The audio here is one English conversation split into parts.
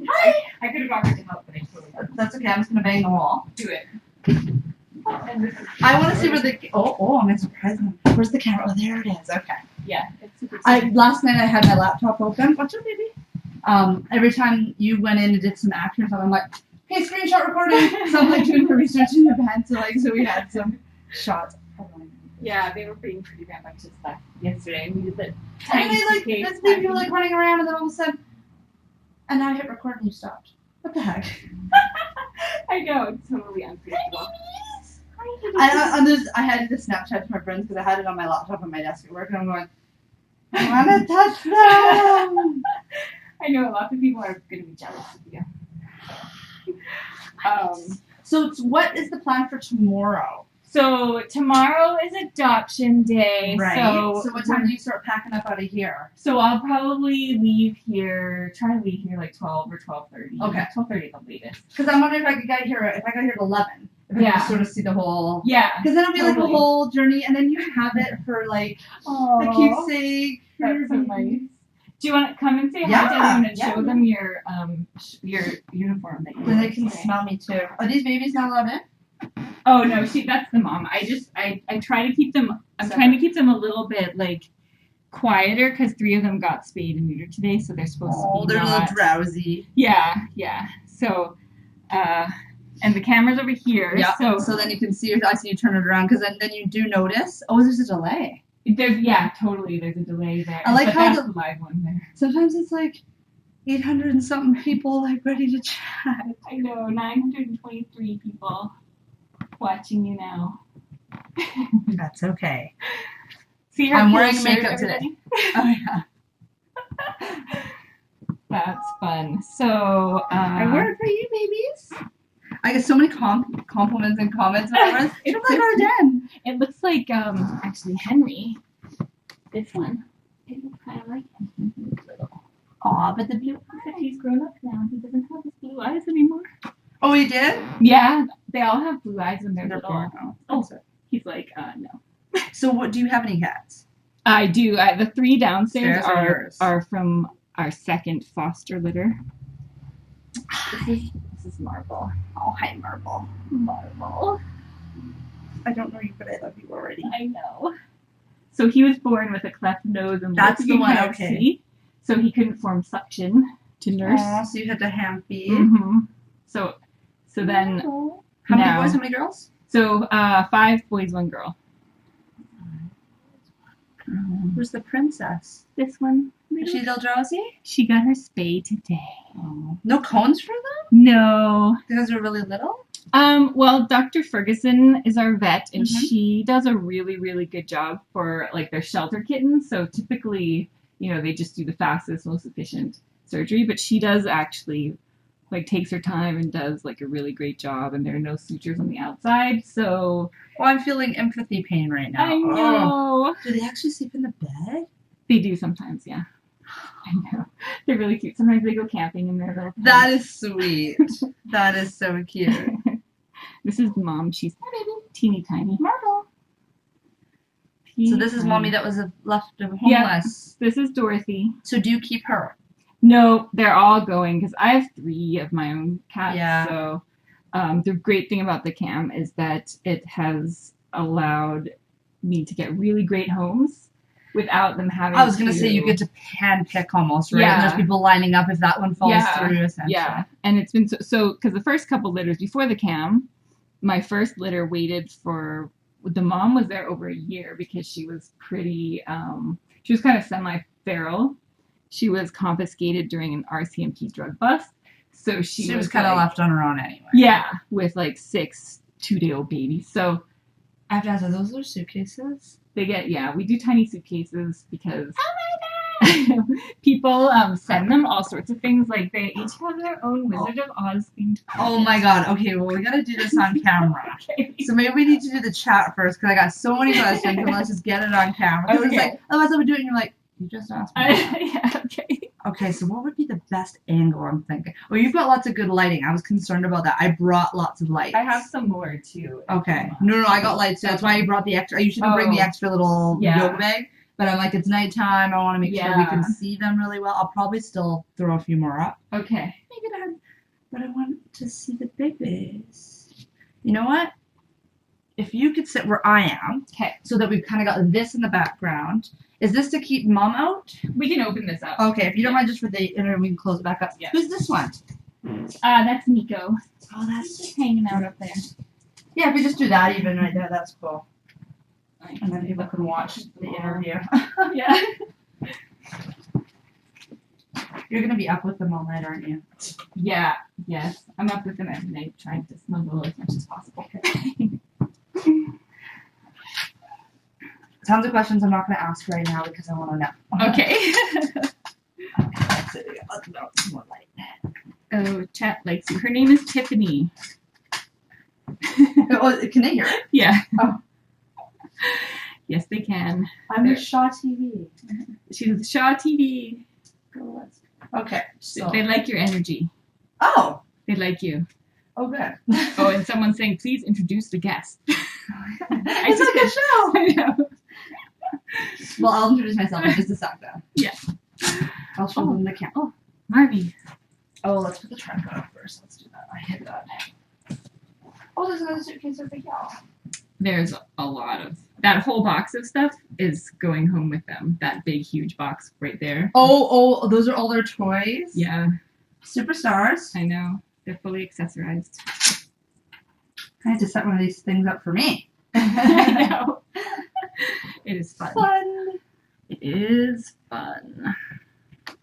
Hi! I could have offered to help, but I totally didn't. That's okay, I'm just gonna bang the wall. Do it. I want to see where the I'm gonna surprise them. Where's the camera? Oh, there it is. Okay. Yeah, it's super Last night I had my laptop open. Watch it, baby. Every time you went in and did some action or something, I'm like, hey, screenshot recording. So I'm like doing the research in advance, so we had some shots. Yeah, they were bringing pretty damn much of stuff yesterday. We did the And tiny they like suitcase this baby like running around, and then all of a sudden, and now I hit record and you stopped. What the heck? I know, it's totally unpredictable. I had the Snapchat to my friends because I had it on my laptop on my desk at work, and I'm going, I want to touch them. I know a lot of people are going to be jealous of you. So what is the plan for tomorrow? So tomorrow is adoption day. Right. So what time do you start packing up out of here? So I'll probably leave here, try to leave here like 12 or 12:30. Okay. 12:30 at the latest. Because I'm wondering if I got here at 11. If I could sort of see the whole... Yeah. Because then it'll be like a whole journey, and then you have it for like the keepsake. That's so nice. Do you want to come and say hi to everyone and show them your uniform that you Then they can smell me too. Are these babies not allowed in? Oh no, that's the mom. I try to keep them. I'm trying to keep them a little bit like quieter because 3 of them got spayed and neutered today, so they're supposed to be. Oh, they're a little drowsy. Yeah. So, and the camera's over here. Yeah. So then you can see. I see you turn it around because then you do notice. Oh, there's a delay. Totally. There's a delay there. I like how that's the live one there. Sometimes it's like 800 and something people like ready to chat. I know, 923 people watching you now. That's okay. See her I'm wearing shirt, makeup everybody? today. Oh yeah. That's fun. So I wear it for you, babies. I get so many compliments and comments. It looks like our den. It looks like actually Henry. This one. It looks kind of like him. Aw, but the blue Except he's grown up now. He doesn't have his blue eyes anymore. Oh, he did? Yeah, they all have blue eyes when they're little. Born. Oh, he's like, no. So, what do you have any cats? I do. The 3 downstairs Yours. are from our second foster litter. This is Marble. Oh, hi, Marble. Marble. I don't know you, but I love you already. I know. So he was born with a cleft nose and that's the one. Okay. See? So he couldn't form suction to nurse. Oh, so you had to hand feed. Mm-hmm. So then. How many boys? How many girls? So 5 boys, 1 girl. Where's the princess? This one. Is she still drowsy? She got her spay today. Oh. No cones for them? No. Because they're really little? Well, Dr. Ferguson is our vet, and she does a really, really good job for like their shelter kittens. So typically, they just do the fastest, most efficient surgery, but she does actually like takes her time and does like a really great job, and there are no sutures on the outside. So I'm feeling empathy pain right now. I know. Oh. Do they actually sleep in the bed? They do sometimes, yeah. I know. They're really cute. Sometimes they go camping in their little tent. That is sweet. That is so cute. This is Mom. She's teeny tiny. Marble. So this is Mommy that was left homeless. Yeah, this is Dorothy. So do you keep her? No, they're all going because I have 3 of my own cats. Yeah. So the great thing about the cam is that it has allowed me to get really great homes without them having I was going to say you get to hand pick almost, right? Yeah. And there's people lining up if that one falls through, essentially. Yeah, and it's been so because the first couple litters before the cam, my first litter waited for, the mom was there over a year because she was pretty, she was kind of semi-feral. She was confiscated during an RCMP drug bust. So she was kind of left on her own anyway. Yeah, with like 6 2-day-old babies. So I have to ask, are those little suitcases? They get, we do tiny suitcases because people send them all sorts of things. Like they each have their own Wizard of Oz themed. Oh my god. Okay, well, we gotta do this on camera. Okay. So maybe we need to do the chat first because I got so many questions and let's just get it on camera. Because it's like, otherwise I would do it and you're like, you just asked me. Okay. Okay, so what would be the best angle I'm thinking? Well, you've got lots of good lighting. I was concerned about that. I brought lots of lights. I have some more too. Okay. No, I got lights too. That's why I brought the extra. You should bring the extra little yoga bag. But I'm like, it's nighttime. I want to make sure we Yeah. can see them really well. I'll probably still throw a few more up. Okay. Make it hard. But I want to see the babies. You know what? If you could sit where I am, Okay. so that we've kind of got this in the background. Is this to keep Mom out? We can open this up. Okay, if you don't mind, just for the interview, we can close it back up. Yeah. Who's this one? That's Nico. Oh, He's just hanging out up there. Yeah, if we just do that even right there, that's cool. And then people can watch the interview. Yeah. You're gonna be up with them all night, aren't you? Yeah. Yes. I'm up with them every night trying to snuggle as much as possible. Tons of questions I'm not gonna ask right now because I want to know. Okay. Let's see. Let's go. More light. Oh, chat likes you. Her name is Tiffany. Oh, can they hear it? Yeah. Oh. Yes, they can. I'm with Shaw TV. She's with Shaw TV. Okay. So. They like your energy. Oh. They like you. Oh, good. Oh, and someone's saying, please introduce the guest. It's like a show. I know. Well, I'll introduce myself in just a sec, though. Yeah. I'll show them the camera. Oh, Marvy. oh, let's put the tripod up first. Let's do that. I hit that. Oh, there's another suitcase over here. There's a lot of that whole box of stuff is going home with them. That big, huge box right there. Oh, those are all their toys? Yeah, Superstars. I know. They're fully accessorized. I had to set one of these things up for me. I know. It is fun. Fun. It is fun.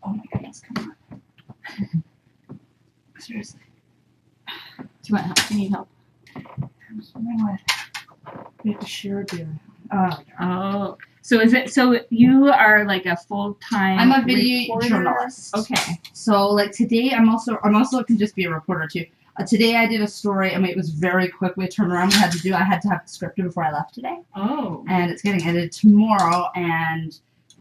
Oh my goodness, come on. Seriously. Do you want help? Do you need help? I'm just wondering what we have to share do. Oh, Oh. So is it, so you are like a full-time I'm a video reporter? journalist. Okay. So like today, I'm also can just be a reporter too. Today I did a story. I mean, it was very quick. We turned around. I had to have it scripted before I left today, Oh. and it's getting edited tomorrow.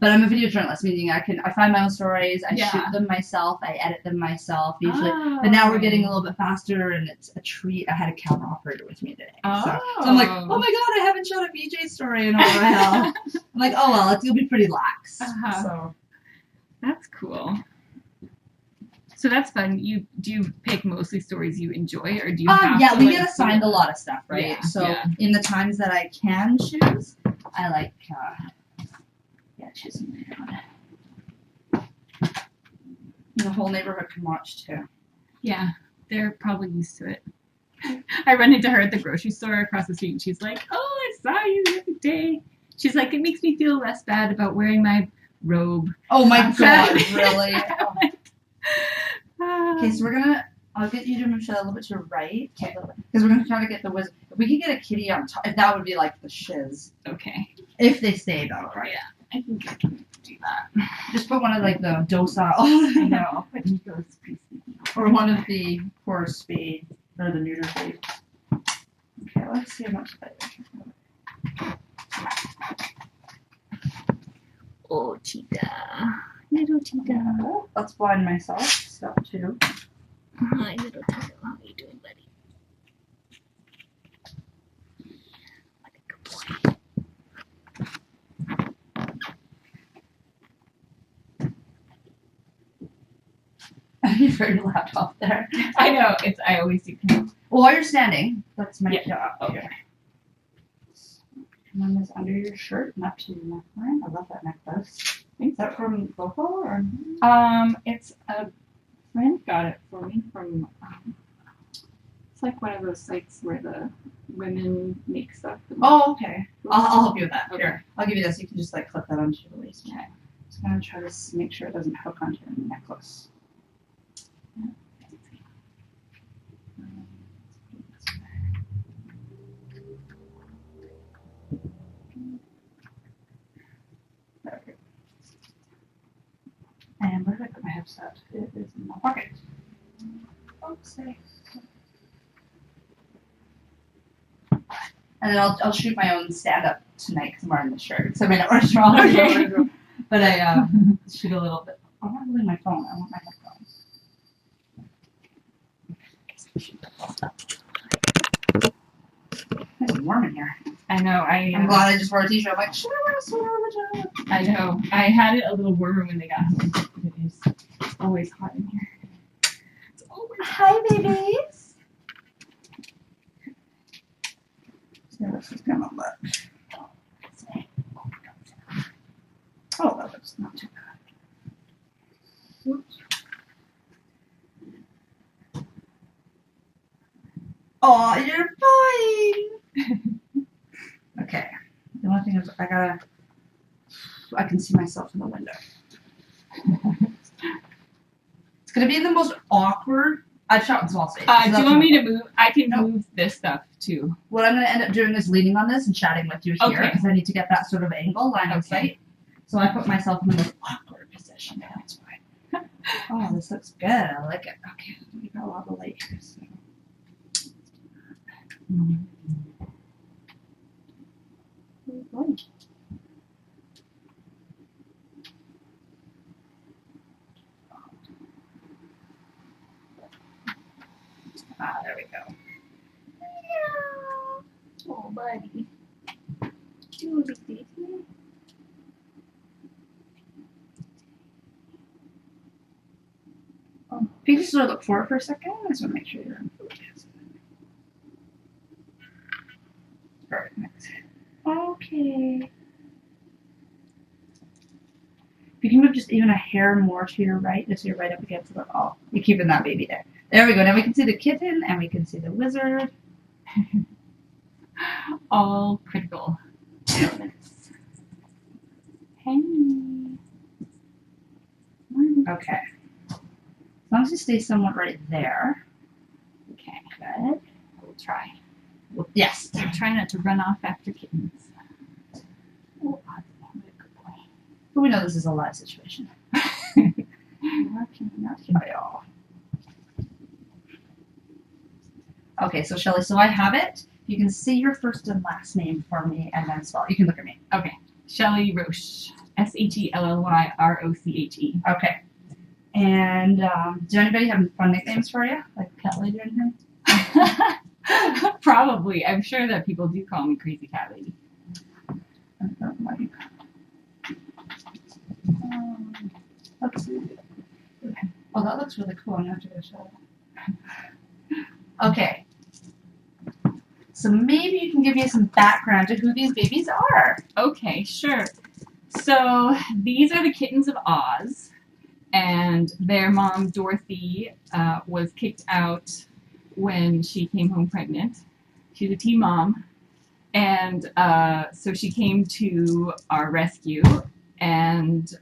But I'm a video journalist, meaning I find my own stories. I Yeah. shoot them myself. I edit them myself usually. Oh. But now we're getting a little bit faster, and it's a treat. I had a camera operator with me today. Oh. So I'm like, oh my god, I haven't shot a VJ story in a while. I'm like, oh well, it'll be pretty lax. Uh-huh. So That's cool. So that's fun. Do you pick mostly stories you enjoy, or do you have yeah, to, we like, get assigned a lot of stuff, right? Yeah, So yeah. in the times that I can choose, I like choosing my own. The whole neighborhood can watch too. Yeah, they're probably used to it. I run into her at the grocery store across the street, and she's like, "Oh, I saw you the other day." She's like, "It makes me feel less bad about wearing my robe." Oh my Outside. god, really? Okay, so I'll get you to move a little bit to your right. Okay. Because we're going to try to get the wizard. If we could get a kitty on top, that would be like the shiz. Okay. If they stay though, right? Yeah, I think I can do that. Just put one of like the docile. I know, but Nico's pretty sneaky. Or one of the horse spade, or the neuter spade. Okay, let's see how much that is. Oh, cheetah. Little cheetah. Oh, let's blind myself. Step 2. Hi, little turtle. How are you doing, buddy? What a good boy. You throw your laptop there. I know. I always do. Well, while you're standing, let's make Yeah. it up Okay. here. One is under your shirt and up to your neckline. I love that necklace. Is that from local or? It's a friend got it for me from. It's like one of those sites where the women make stuff. Oh, okay. I'll help you with that. Okay. Here, I'll give you this. You can just like clip that onto your waist. Okay. Just gonna try to make sure it doesn't hook onto your necklace. Okay. And where did I put my headset? It is in my pocket. Oopsie. And then I'll shoot my own stand up tonight because I'm wearing the shirt. So I may not wear strong. Okay. But I shoot a little bit. I'm not really my phone. I want my headphones. It's warm in here. I know. I'm glad I just wore a t-shirt. I'm like, should I wear a sweater? I know. I had it a little warmer when they got home. It is always hot in here. It's always Hi, babies. So this is gonna look. Oh, that looks not too bad. Oops. Oh, you're fine. Okay. The only thing is, I can see myself in the window. It's gonna be the most awkward. I've shot in small space. do you want me to move? I can move this stuff too. What I'm gonna end up doing is leaning on this and chatting with you here because I need to get that sort of angle, line of sight. So I put myself in the most awkward position. That's why. Oh, this looks good. I like it. Okay, we got a lot of light here. So. There we go. Oh, buddy. If you just sort of look forward for a second, I just want to make sure you're in focus. Perfect. Okay. If you can move just even a hair more to your right, just so you're right up against the oh, you're keeping that baby there. There we go. Now we can see the kitten and we can see the wizard. All critical elements. Hey. Okay. As long as you stay somewhat right there. Okay. Good. We'll try. Yes. So try not to run off after kittens. Oh, good boy. But we know this is a live situation. Not here, y'all. Okay, so Shelley, so I have it. You can say your first and last name for me and then spell. You can look at me. Okay. Shelley Roche. Shellyrroche. Okay. And do anybody have fun nicknames for you? Like Cat Lady or anything? Probably. I'm sure that people do call me Crazy Cat Lady. Let's see. Oh, that looks really cool. I'm going to have to go show it. Okay. So maybe you can give me some background to who these babies are. Okay, sure. So these are the Kittens of Oz, and their mom, Dorothy, was kicked out when she came home pregnant. She's a teen mom, and so she came to our rescue and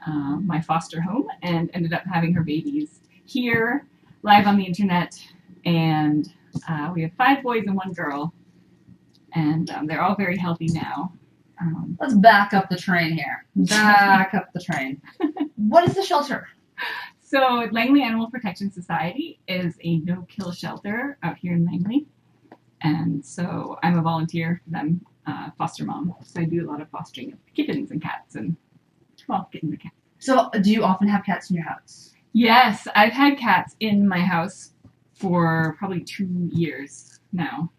my foster home and ended up having her babies here, live on the internet, and we have 5 boys and 1 girl, and they're all very healthy now. Let's back up the train here. Back up the train. What is the shelter? So Langley Animal Protection Society is a no-kill shelter out here in Langley, and so I'm a volunteer for them, foster mom. So I do a lot of fostering of kittens and cats, and well, kittens and cats. So do you often have cats in your house? Yes, I've had cats in my house for probably 2 years now,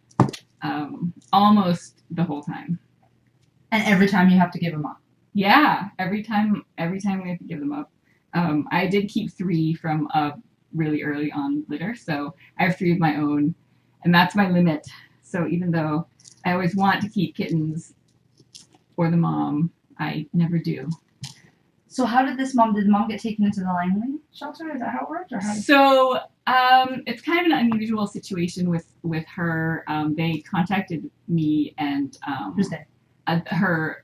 almost the whole time. And every time you have to give them up? Yeah, every time we have to give them up. I did keep 3 from a really early on litter, so I have 3 of my own, and that's my limit. So even though I always want to keep kittens for the mom, I never do. So how did the mom get taken into the Langley shelter? Is that how it worked? Or how So it's kind of an unusual situation with her. They contacted me and who's that? Her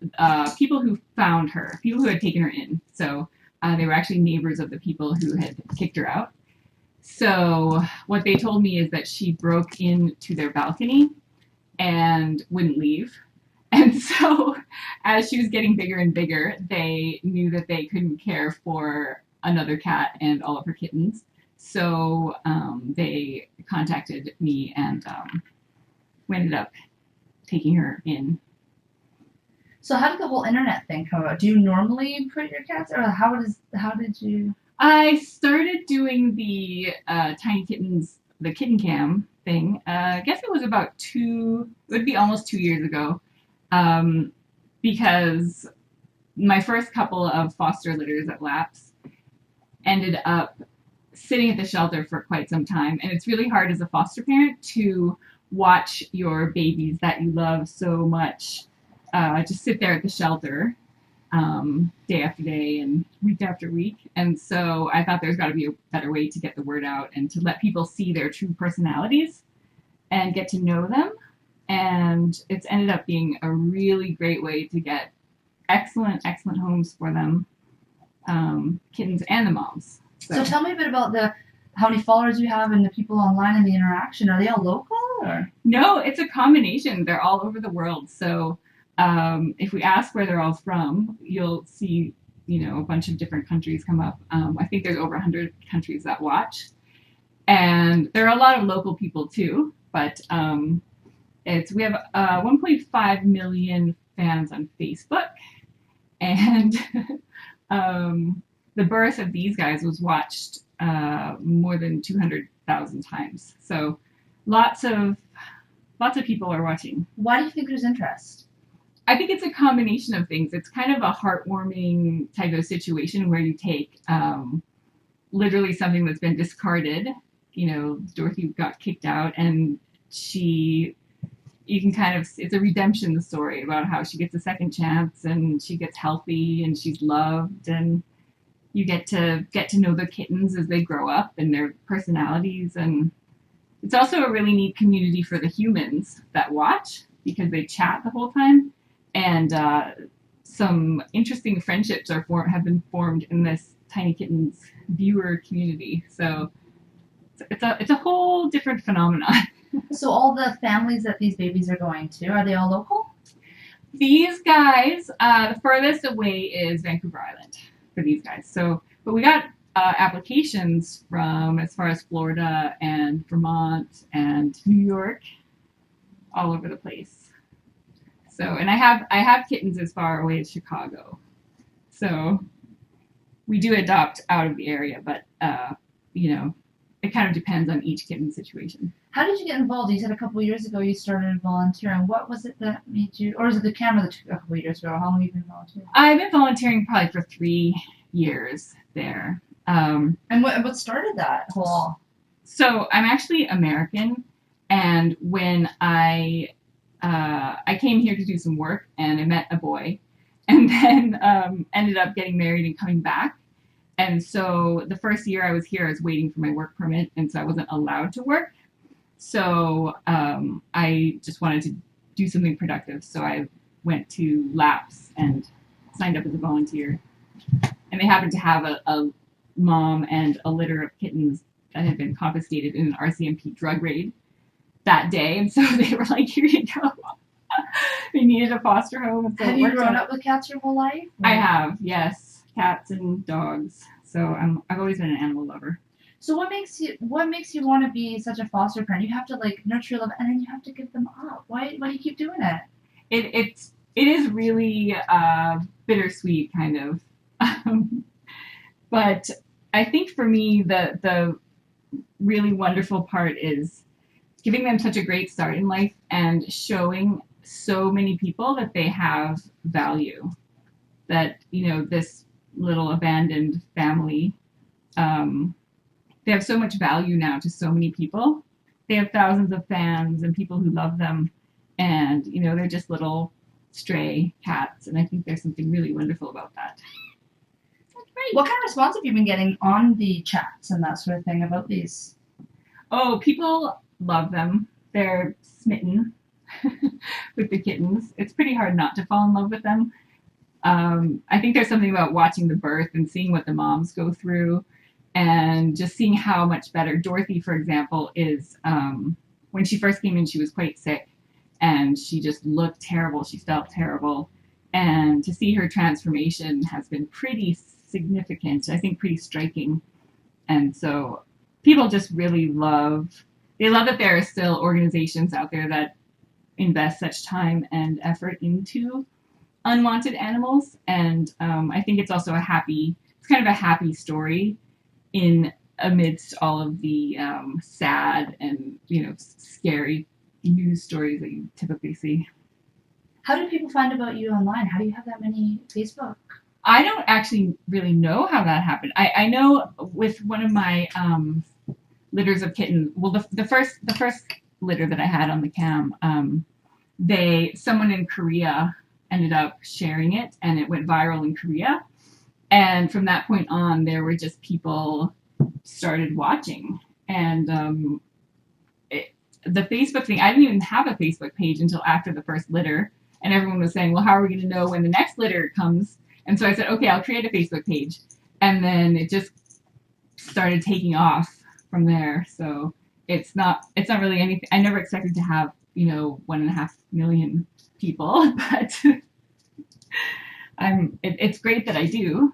people who found her, people who had taken her in. So they were actually neighbors of the people who had kicked her out. So what they told me is that she broke into their balcony and wouldn't leave. And so as she was getting bigger and bigger, they knew that they couldn't care for another cat and all of her kittens. So they contacted me, and we ended up taking her in. So how did the whole internet thing come about? Do you normally put your cats, or how did you? I started doing the Tiny Kittens, the kitten cam thing. I guess it was it would be almost 2 years ago, because my first couple of foster litters at Laps ended up sitting at the shelter for quite some time. And it's really hard as a foster parent to watch your babies that you love so much just sit there at the shelter day after day and week after week. And so I thought there's got to be a better way to get the word out and to let people see their true personalities and get to know them. And it's ended up being a really great way to get excellent homes for them, kittens and the moms. So tell me a bit about how many followers you have and the people online and the interaction. Are they all local or? No, it's a combination. They're all over the world. So if we ask where they're all from, you'll see, a bunch of different countries come up. I think there's over 100 countries that watch. And there are a lot of local people too, but we have 1.5 million fans on Facebook. And the birth of these guys was watched more than 200,000 times. So lots of people are watching. Why do you think there's interest? I think it's a combination of things. It's kind of a heartwarming type of situation where you take literally something that's been discarded. Dorothy got kicked out, and it's a redemption story about how she gets a second chance and she gets healthy and she's loved, and you get to know the kittens as they grow up and their personalities. And it's also a really neat community for the humans that watch because they chat the whole time. And some interesting friendships have been formed in this Tiny Kittens viewer community. So it's a whole different phenomenon. So all the families that these babies are going to, are they all local? These guys, the furthest away is Vancouver Island for these guys. So, but we got applications from as far as Florida and Vermont and New York, all over the place. So, and I have kittens as far away as Chicago. So we do adopt out of the area, but it kind of depends on each kitten situation. How did you get involved? You said a couple of years ago you started volunteering. What was it that made you, or is it the camera that took a couple of years ago? How long have you been volunteering? I've been volunteering probably for 3 years there. And what started that whole? So I'm actually American, and when I came here to do some work, and I met a boy, and then ended up getting married and coming back. And so the first year I was here, I was waiting for my work permit, and so I wasn't allowed to work. So I just wanted to do something productive. So I went to Laps and signed up as a volunteer. And they happened to have a mom and a litter of kittens that had been confiscated in an RCMP drug raid that day. And so they were like, here you go. They needed a foster home. And so have you grown up with cats your whole life? I have, yes. Cats and dogs. So I've always been an animal lover. So what makes you want to be such a foster parent? You have to nurture them, and then you have to give them up. Why do you keep doing it? It is really bittersweet, kind of. But I think for me, the really wonderful part is giving them such a great start in life and showing so many people that they have value. That, this little abandoned family, they have so much value now to so many people. They have thousands of fans and people who love them. And, they're just little stray cats. And I think there's something really wonderful about that. That's great. What kind of response have you been getting on the chats and that sort of thing about these? Oh, people love them. They're smitten with the kittens. It's pretty hard not to fall in love with them. I think there's something about watching the birth and seeing what the moms go through and just seeing how much better Dorothy, for example, is. When she first came in, she was quite sick and she just looked terrible. She felt terrible. And to see her transformation has been pretty significant, I think pretty striking. And so people just really love that there are still organizations out there that invest such time and effort into unwanted animals. And I think it's also it's kind of a happy story in amidst all of the sad and scary news stories that you typically see. How do people find about you online? How do you have that many Facebook? I don't actually really know how that happened. I know with one of my litters of kittens. Well, the first litter that I had on the cam, someone in Korea ended up sharing it, and it went viral in Korea. And from that point on, there were just people started watching, and the Facebook thing. I didn't even have a Facebook page until after the first litter, and everyone was saying, "Well, how are we going to know when the next litter comes?" And so I said, "Okay, I'll create a Facebook page," and then it just started taking off from there. So it's not really anything. I never expected to have 1.5 million people, but it's great that I do.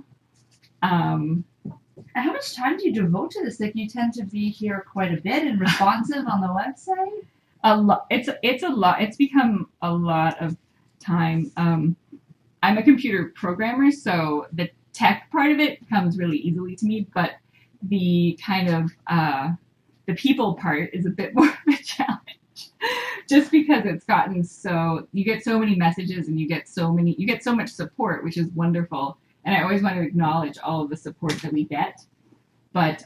How much time do you devote to this? Like, you tend to be here quite a bit and responsive on the website. A lot. It's a lot. It's become a lot of time. I'm a computer programmer, so the tech part of it comes really easily to me, but the kind of the people part is a bit more of a challenge, just because it's gotten so, you get so many messages and you get so much support, which is wonderful, and I always want to acknowledge all of the support that we get, but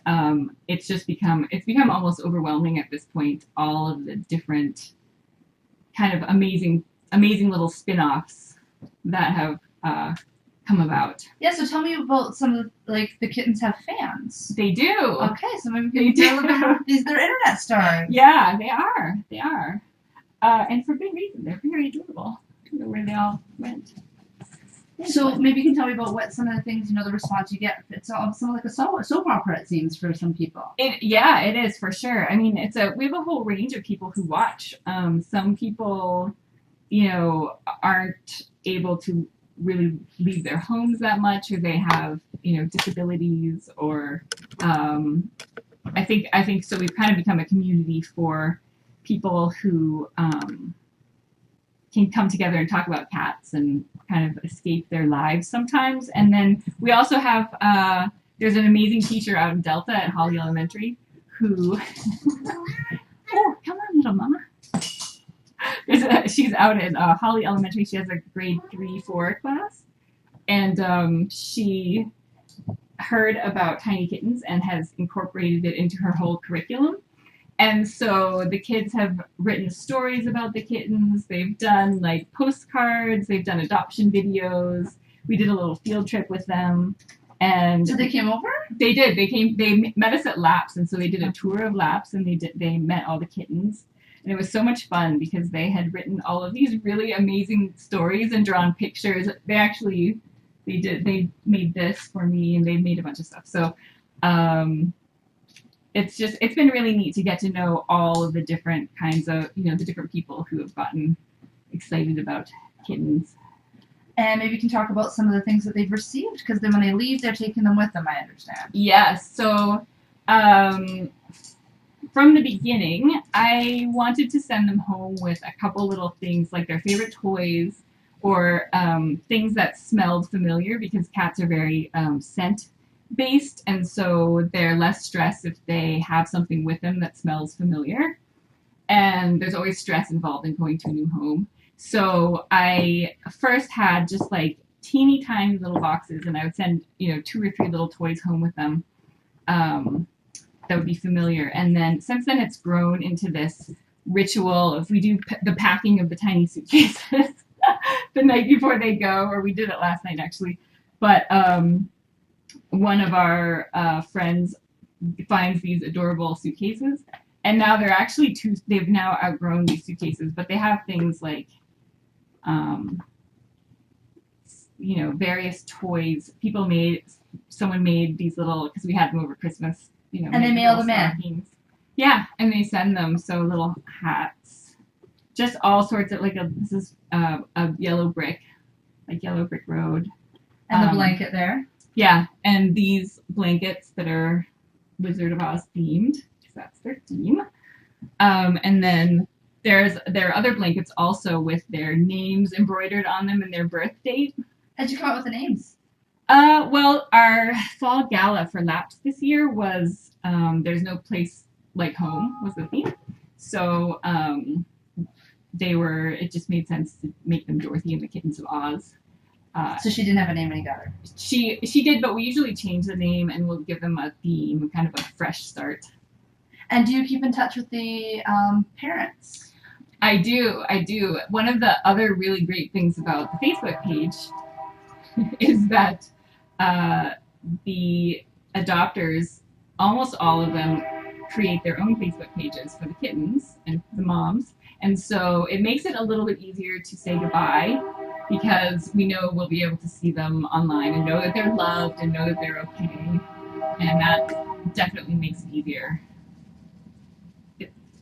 it's become almost overwhelming at this point, all of the different kind of amazing little spin-offs that have come about. Yeah, so tell me about some of the kittens have fans. They do. Okay, so maybe we can tell them they're internet stars. Yeah, they are. And for good reason. They're very adorable. I don't know where they all went. So maybe you can tell me about what some of the things, the response you get. It's some like a soap opera, it seems, for some people. It is for sure. I mean, we have a whole range of people who watch. Some people, aren't able to really leave their homes that much, or they have disabilities, or I think so. We've kind of become a community for people who can come together and talk about cats and kind of escape their lives sometimes. And then we also have there's an amazing teacher out in Delta at Holly Elementary who oh, come on, little mama. She's out at Holly Elementary. She has a grade 3-4 class, and she heard about tiny kittens and has incorporated it into her whole curriculum. And so the kids have written stories about the kittens. They've done postcards. They've done adoption videos. We did a little field trip with them. And so they came over? They did. They met us at Laps, and so they did a tour of Laps, and they met all the kittens. And it was so much fun because they had written all of these really amazing stories and drawn pictures. They made this for me, and they made a bunch of stuff. So it's been really neat to get to know all of the different kinds of, the different people who have gotten excited about kittens. And maybe you can talk about some of the things that they've received, because then when they leave, they're taking them with them, I understand. Yes. So from the beginning, I wanted to send them home with a couple little things, like their favorite toys, or things that smelled familiar, because cats are very scent-based, and so they're less stressed if they have something with them that smells familiar. And there's always stress involved in going to a new home. So I first had just teeny tiny little boxes, and I would send 2 or 3 little toys home with them that would be familiar. And then since then, it's grown into this ritual of we do the packing of the tiny suitcases the night before they go, or we did it last night actually. But one of our friends finds these adorable suitcases, and now they're actually they've now outgrown these suitcases, but they have things like various toys. Someone made these little, because we had them over Christmas, and they mail them in. Yeah, and they send them, so little hats, just all sorts of this is a yellow brick, Yellow Brick Road, and the blanket there. Yeah, and these blankets that are Wizard of Oz themed, because that's their theme. And then there are other blankets also with their names embroidered on them and their birth date. How'd you come up with the names? Well, our fall gala for laps this year was There's No Place Like Home was the theme. So it just made sense to make them Dorothy and the Kittens of Oz. So she didn't have a name when you got her? She did, but we usually change the name and we'll give them a theme, kind of a fresh start. And do you keep in touch with the parents? I do. One of the other really great things about the Facebook page is that the adopters, almost all of them, create their own Facebook pages for the kittens and the moms. And so it makes it a little bit easier to say goodbye because we know we'll be able to see them online and know that they're loved and know that they're okay. And that definitely makes it easier.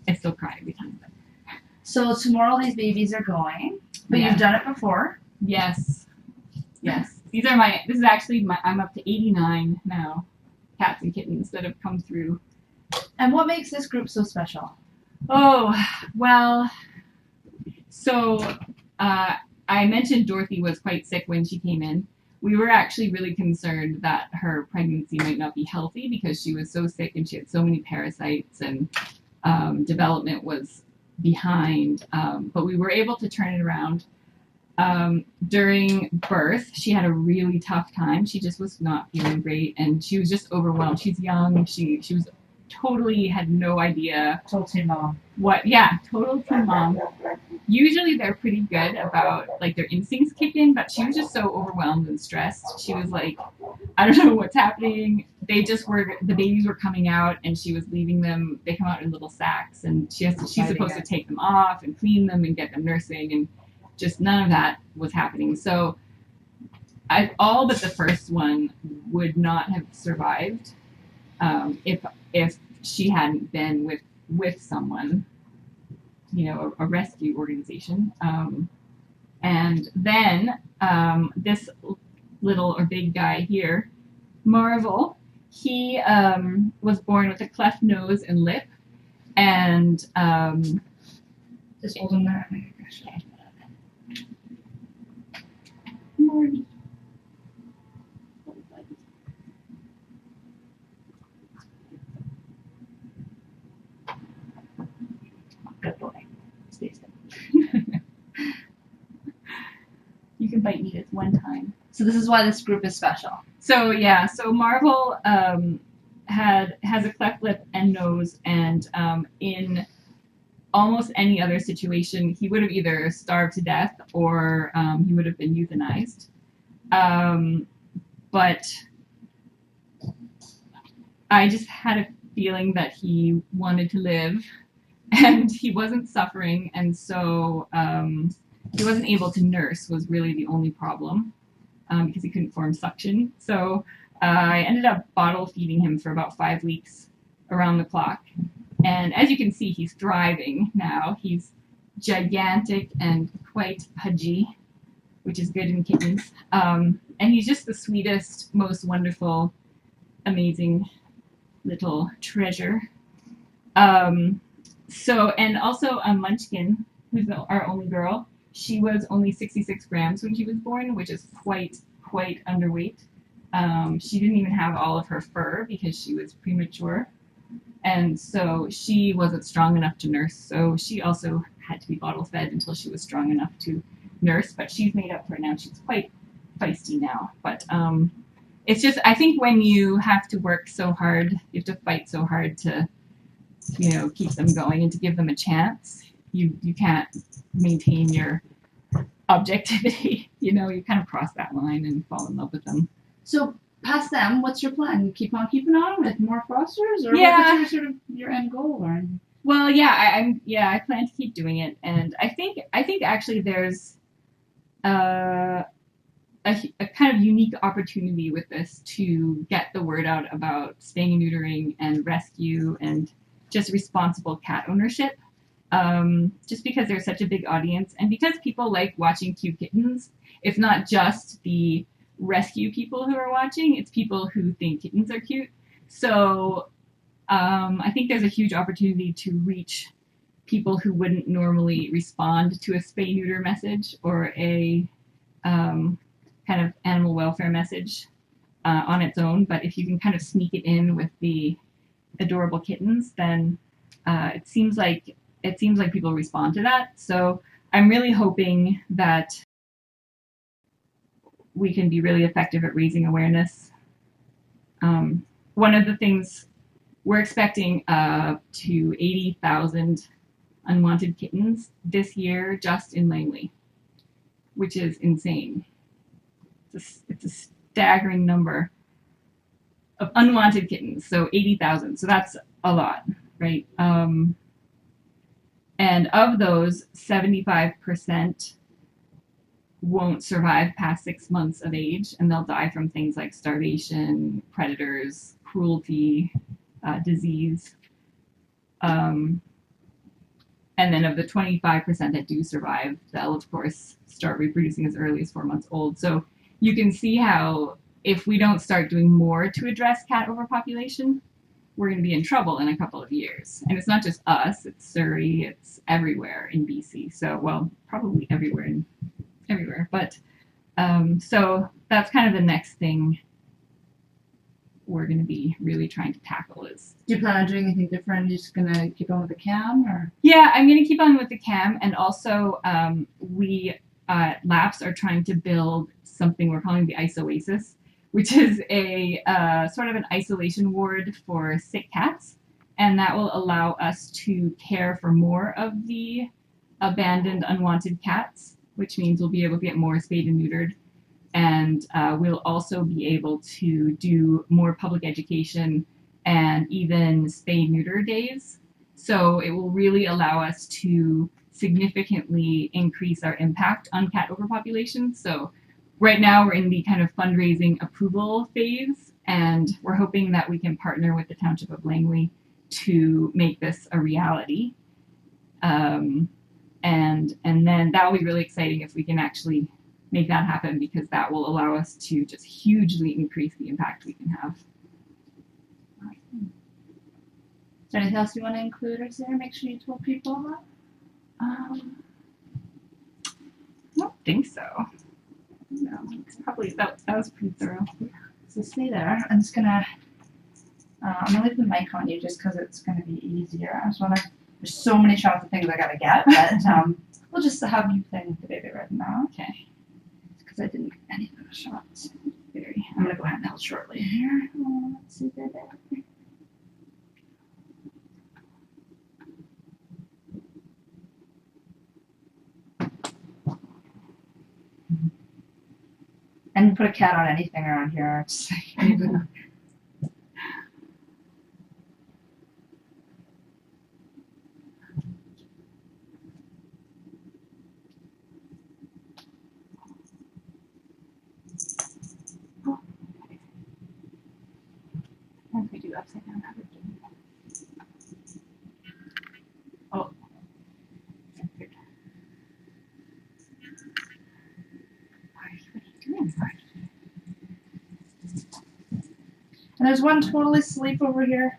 I still cry every time. So tomorrow these babies are going, but Yeah. You've done it before. Yes. This is actually I'm up to 89 now, cats and kittens that have come through. And what makes this group so special? Oh, well, so I mentioned Dorothy was quite sick when she came in. We were actually really concerned that her pregnancy might not be healthy because she was so sick and she had so many parasites and development was behind. But we were able to turn it around. During birth, she had a really tough time. She just was not feeling great and she was just overwhelmed. She's young. She was totally had no idea. Total teen mom. Total teen mom. Usually they're pretty good about, like, their instincts kick in, but she was just so overwhelmed and stressed. She was like, I don't know what's happening. The babies were coming out and she was leaving them. They come out in little sacks and she's supposed to take them off and clean them and get them nursing, and just none of that was happening. So all but the first one would not have survived if she hadn't been with someone, a rescue organization. And then this little or big guy here, Marvel, he was born with a cleft nose and lip, and just hold him there. Morty. Good boy. Stay still. You can bite me this one time. So this is why this group is special. So Marvel has a cleft lip and nose, and in almost any other situation, he would have either starved to death or he would have been euthanized. But I just had a feeling that he wanted to live and he wasn't suffering, and so he wasn't able to nurse was really the only problem because he couldn't form suction. So I ended up bottle feeding him for about 5 weeks around the clock. And as you can see, he's thriving now. He's gigantic and quite pudgy, which is good in kittens. And he's just the sweetest, most wonderful, amazing little treasure. And also Munchkin, who's our only girl, she was only 66 grams when she was born, which is quite underweight. She didn't even have all of her fur because she was premature. And so she wasn't strong enough to nurse, so she also had to be bottle fed until she was strong enough to nurse, but she's made up for it now. She's quite feisty now. But it's just, I think when you have to work so hard, you have to fight so hard to, keep them going and to give them a chance, you can't maintain your objectivity. You kind of cross that line and fall in love with them. So past them, what's your plan? You keep on keeping on with more fosters, or what's your end goal? Or? Well, I plan to keep doing it, and I think actually there's a kind of unique opportunity with this to get the word out about spaying and neutering and rescue and just responsible cat ownership. Just because there's such a big audience, and because people like watching cute kittens. It's not just the rescue people who are watching, it's people who think kittens are cute. So I think there's a huge opportunity to reach people who wouldn't normally respond to a spay neuter message or a kind of animal welfare message on its own, but if you can kind of sneak it in with the adorable kittens, then it seems like people respond to that. So I'm really hoping that we can be really effective at raising awareness. One of the things we're expecting to 80,000 unwanted kittens this year just in Langley, which is insane. It's a staggering number of unwanted kittens. So 80,000. So that's a lot, right? And of those, 75% won't survive past 6 months of age, and they'll die from things like starvation, predators, cruelty, disease. And then of the 25% that do survive, they'll of course start reproducing as early as 4 months old. So you can see how if we don't start doing more to address cat overpopulation, we're going to be in trouble in a couple of years. And it's not just us, it's Surrey, it's everywhere in BC. So, well, probably everywhere. But so that's kind of the next thing we're going to be really trying to tackle is. Do you plan on doing anything different? You're just going to keep on with the cam, or? Yeah, I'm going to keep on with the cam, and also we LAPS are trying to build something we're calling the Ice Oasis, which is a sort of an isolation ward for sick cats, and that will allow us to care for more of the abandoned, unwanted cats, which means we'll be able to get more spayed and neutered. And we'll also be able to do more public education and even spay-neuter days. So it will really allow us to significantly increase our impact on cat overpopulation. So right now we're in the kind of fundraising approval phase, and we're hoping that we can partner with the Township of Langley to make this a reality. And then that will be really exciting if we can actually make that happen, because that will allow us to just hugely increase the impact we can have. Is there anything else you want to include, or Sarah? Make sure you told people about? I don't think so. No, it's probably that was pretty thorough. So stay there. I'm just gonna leave the mic on you just because it's gonna be easier. I just wanna. There's so many shots of things I gotta get, but we'll just have you playing with the baby right now. Okay. Because I didn't get any of the shots. I'm gonna go handheld shortly here. Let's see, baby. And put a cat on anything around here. Just anything. Once we do upside down, how would you? Oh. And there's one totally asleep over here.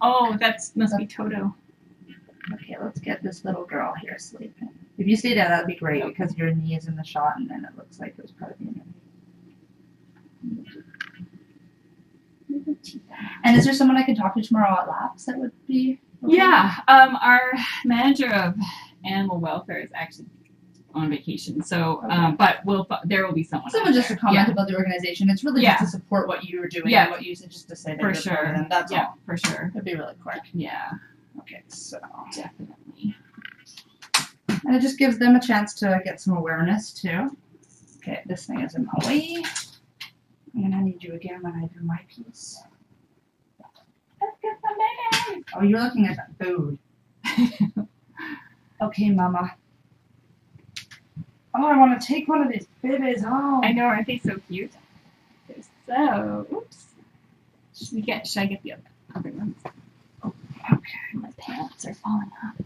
Oh, that must be Toto. Okay, let's get this little girl here sleeping. If you stay down, that'd be great, because your knee is in the shot, and then it looks like it was probably in your knee. And is there someone I can talk to tomorrow at LAPS that would be okay? Yeah, our manager of animal welfare is actually on vacation, so Okay. But there will be someone. Someone just there. to comment Yeah. about the organization. It's really Yeah. just to support what you were doing Yeah. and what you said, just to say that For you're sure. part of them. That's Yeah, all. for sure. It'd be really quick. Yeah, Okay, so. definitely. And it just gives them a chance to get some awareness too. Okay, this thing is in my way. And I need you again when I do my piece. Let's get some baby. Oh, you're looking at that food. Okay, Mama. Oh, I want to take one of these babies home. I know, aren't they so cute? They're so. Oops. Should I get the other ones? Oh, okay. My pants are falling off.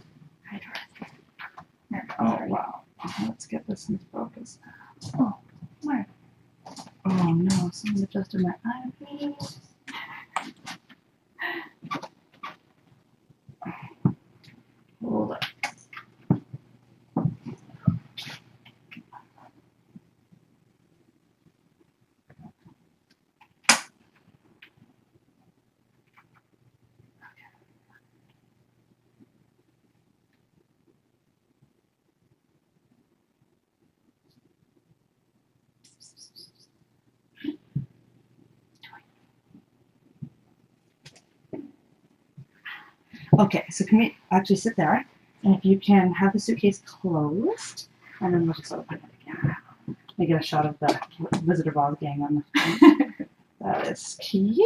Oh, wow. Let's get this in focus. Oh, where? Oh, no. Someone adjusted my eyepiece. Hold up. Okay, so can we actually sit there? And if you can have the suitcase closed, and then we'll just open it again. Let me get a shot of the Visitor Bob gang on the phone. That is cute.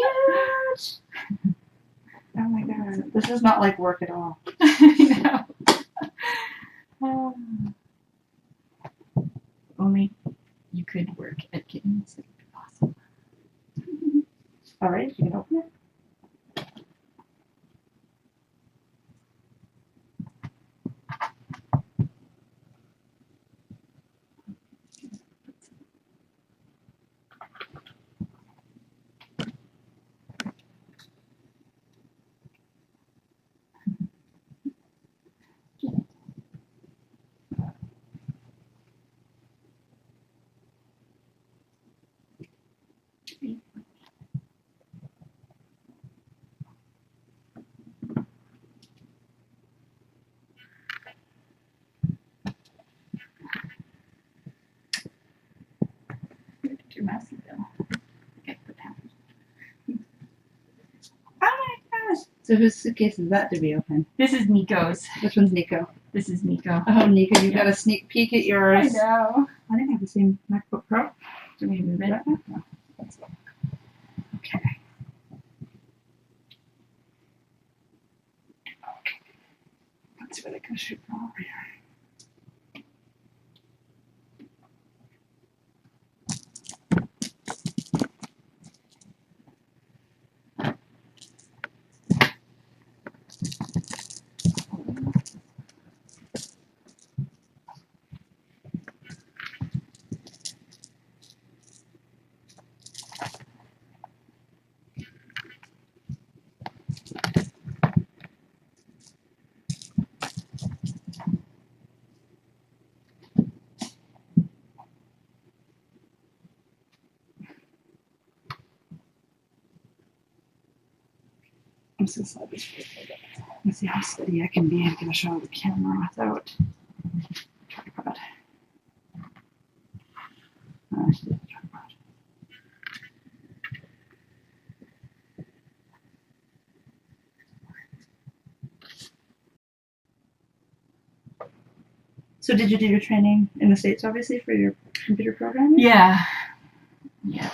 Oh my god, this is not like work at all. I know. Only you could work at Kittens. It would be awesome. All right, you can open it. Your mousey bill. Okay, put that. Oh my gosh! So whose suitcase is that to be open? This is Nico's. Which one's Nico? This is Nico. Oh, Nico, you got a sneak peek at yours. know. I think I have the same MacBook Pro. Do we move it? No. Okay. Let's see what I can shoot from over here. I'm so sad this video. Let's see how steady I can be and get a shot of the camera without tripod. I should have a tripod. So did you do your training in the States, obviously, for your computer programming? Yeah. Yeah.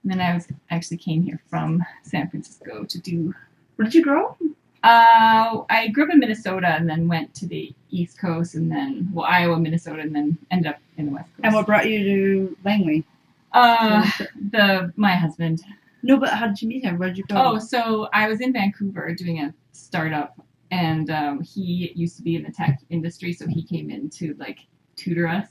And then actually came here from San Francisco to do. Where did you grow? I grew up in Minnesota and then went to the East Coast and then Iowa, Minnesota, and then ended up in the West Coast. And what brought you to Langley? My husband. No, but how did you meet him? Where did you go? Oh, so I was in Vancouver doing a startup, and he used to be in the tech industry, so he came in to like tutor us.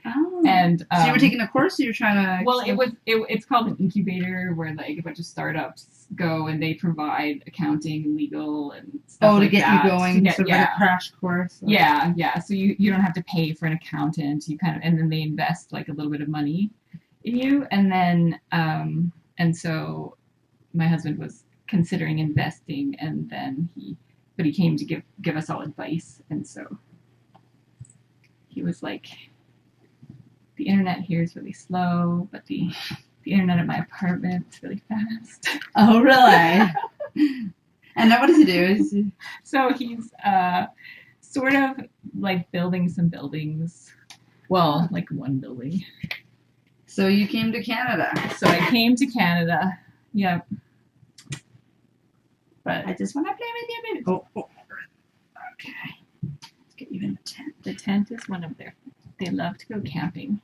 Oh. And so you were taking a course, or you're trying to? Well, it's called an incubator where like a bunch of startups go and they provide accounting and legal and stuff to like get that. you going, Like a crash course. Or... Yeah. So you don't have to pay for an accountant. You and then they invest like a little bit of money in you, and then and so my husband was considering investing, and then he came to give us all advice, and so he was like, the internet here is really slow, but the internet at my apartment is really fast. Oh, really? And now what does he do? So he's sort of like building some buildings. Well, like one building. So you came to Canada. So I came to Canada. Yep. But I just want to play with you, baby. Oh. Okay. Let's get you in the tent. The tent is one of their. They love to go camping.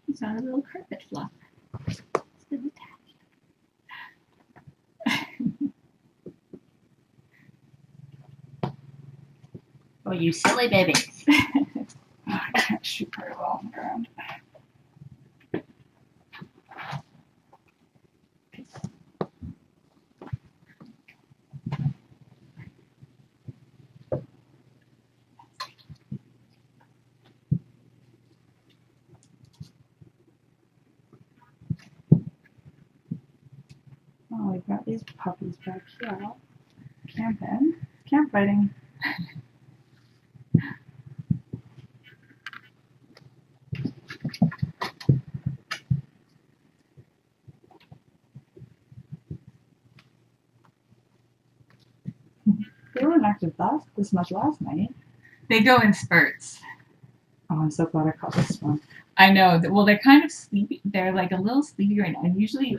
He's on a little carpet flop. Still attached. Oh, you silly baby. I can't shoot very well on the ground. these puppies back here. Camping. Camp fighting. They weren't active this much last night. They go in spurts. Oh, I'm so glad I caught this one. I know. Well, they're kind of sleepy. They're like a little sleepy right now. And usually,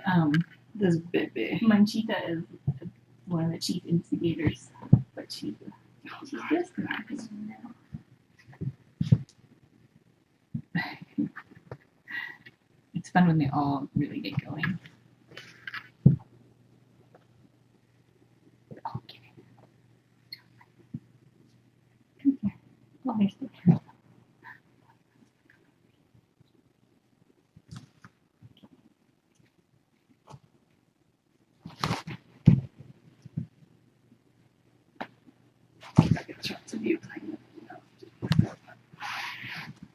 This baby. Manchita is one of the chief instigators, but she's just napping now. It's fun when they all really get going. Okay. Come here. Oh, there's the carrot. Shots of you playing.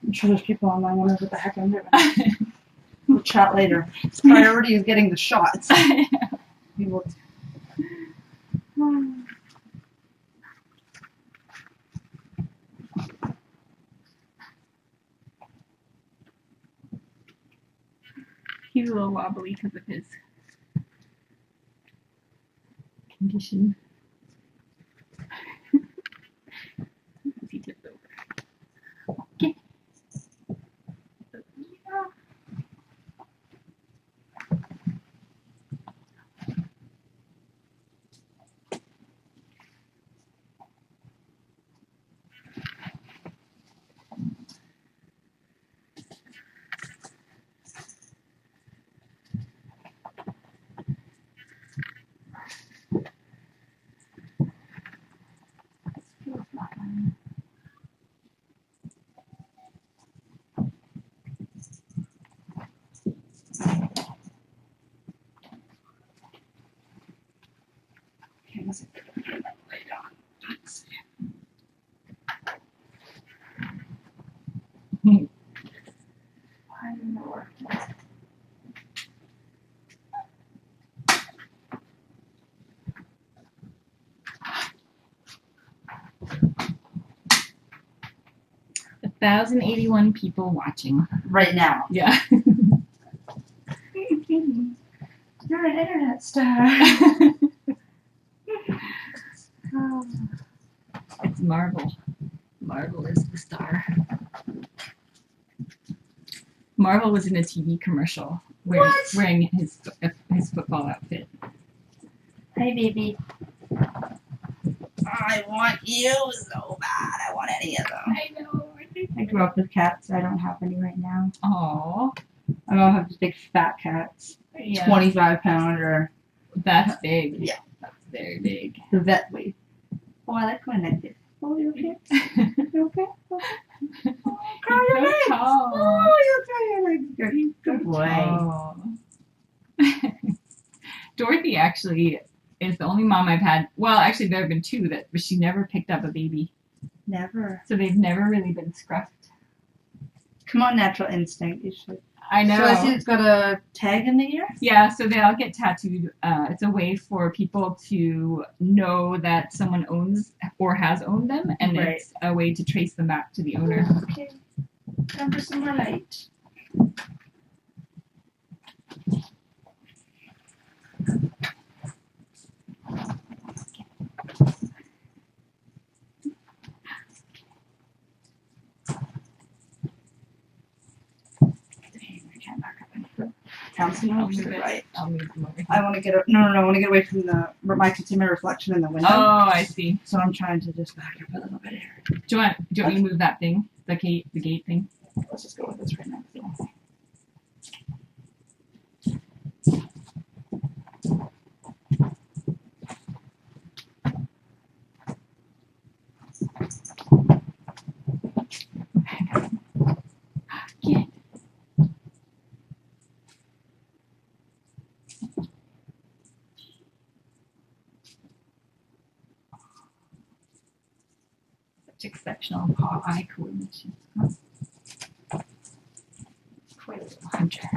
I'm sure there's people online wondering what the heck I'm doing. We'll chat later. His priority is getting the shots. He will. He's a little wobbly because of his condition. He tipped over. Okay. Yeah. 1,081 people watching. Right now. Yeah. You're an internet star. It's Marvel. Marvel is the star. Marvel was in a TV commercial wearing his football outfit. Hey, baby. I want you so bad. I want any of them. I know. I grew up with cats. I don't have any right now. Aww. I don't have these big fat cats. Yeah. 25-pounder. That's big. Yeah. That's very big. The vet weight. Oh, I like my neck. Oh, you okay? You okay? Oh, cry your legs. Oh, you cry your legs. Good boy. Dorothy actually is the only mom I've had. Well, actually, there have been two but she never picked up a baby. Never. So they've never really been scruffed. Come on, natural instinct. You should. I know. So I see it's got a tag in the ear? Yeah, so they all get tattooed. It's a way for people to know that someone owns or has owned them, and Right. It's a way to trace them back to the owner. Okay. Time for some more light. Counseling I'll over to move the it. right. I'll move them over here. I want to get I want to get away from I can see my reflection in the window. Oh, I see. So I'm trying to just back up a little bit here. Do you want me to move that thing? The gate thing? Let's just go with this right now. Yeah. Such exceptional paw-eye coordination. Quite a little hunter.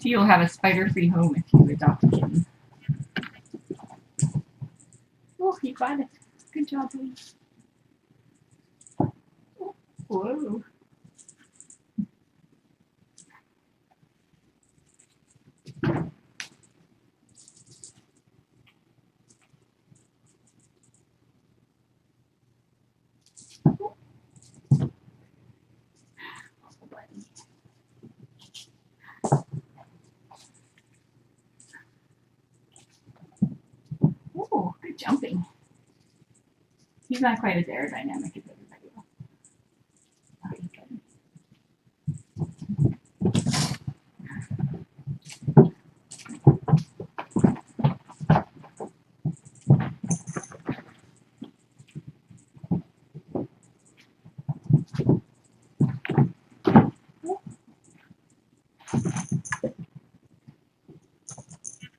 you'll have a spider-free home if you adopt a kitten. Oh, he got it. Good job, Lee. Whoa. Oh, good jumping. He's not quite as aerodynamic as everybody else. Oh, he's good.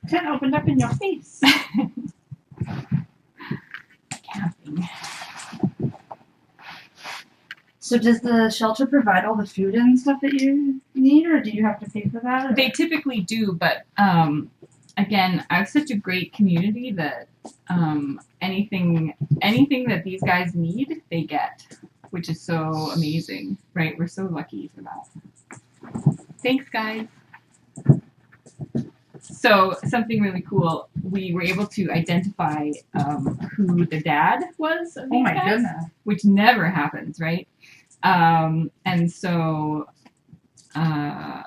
Tent opened up in your face. Camping. So does the shelter provide all the food and stuff that you need, or do you have to pay for that? Or? They typically do, but again, I have such a great community that anything that these guys need, they get, which is so amazing, right? We're so lucky for that. Thanks, guys. So something really cool, we were able to identify who the dad was of these guys, Goodness. which never happens, right? And so I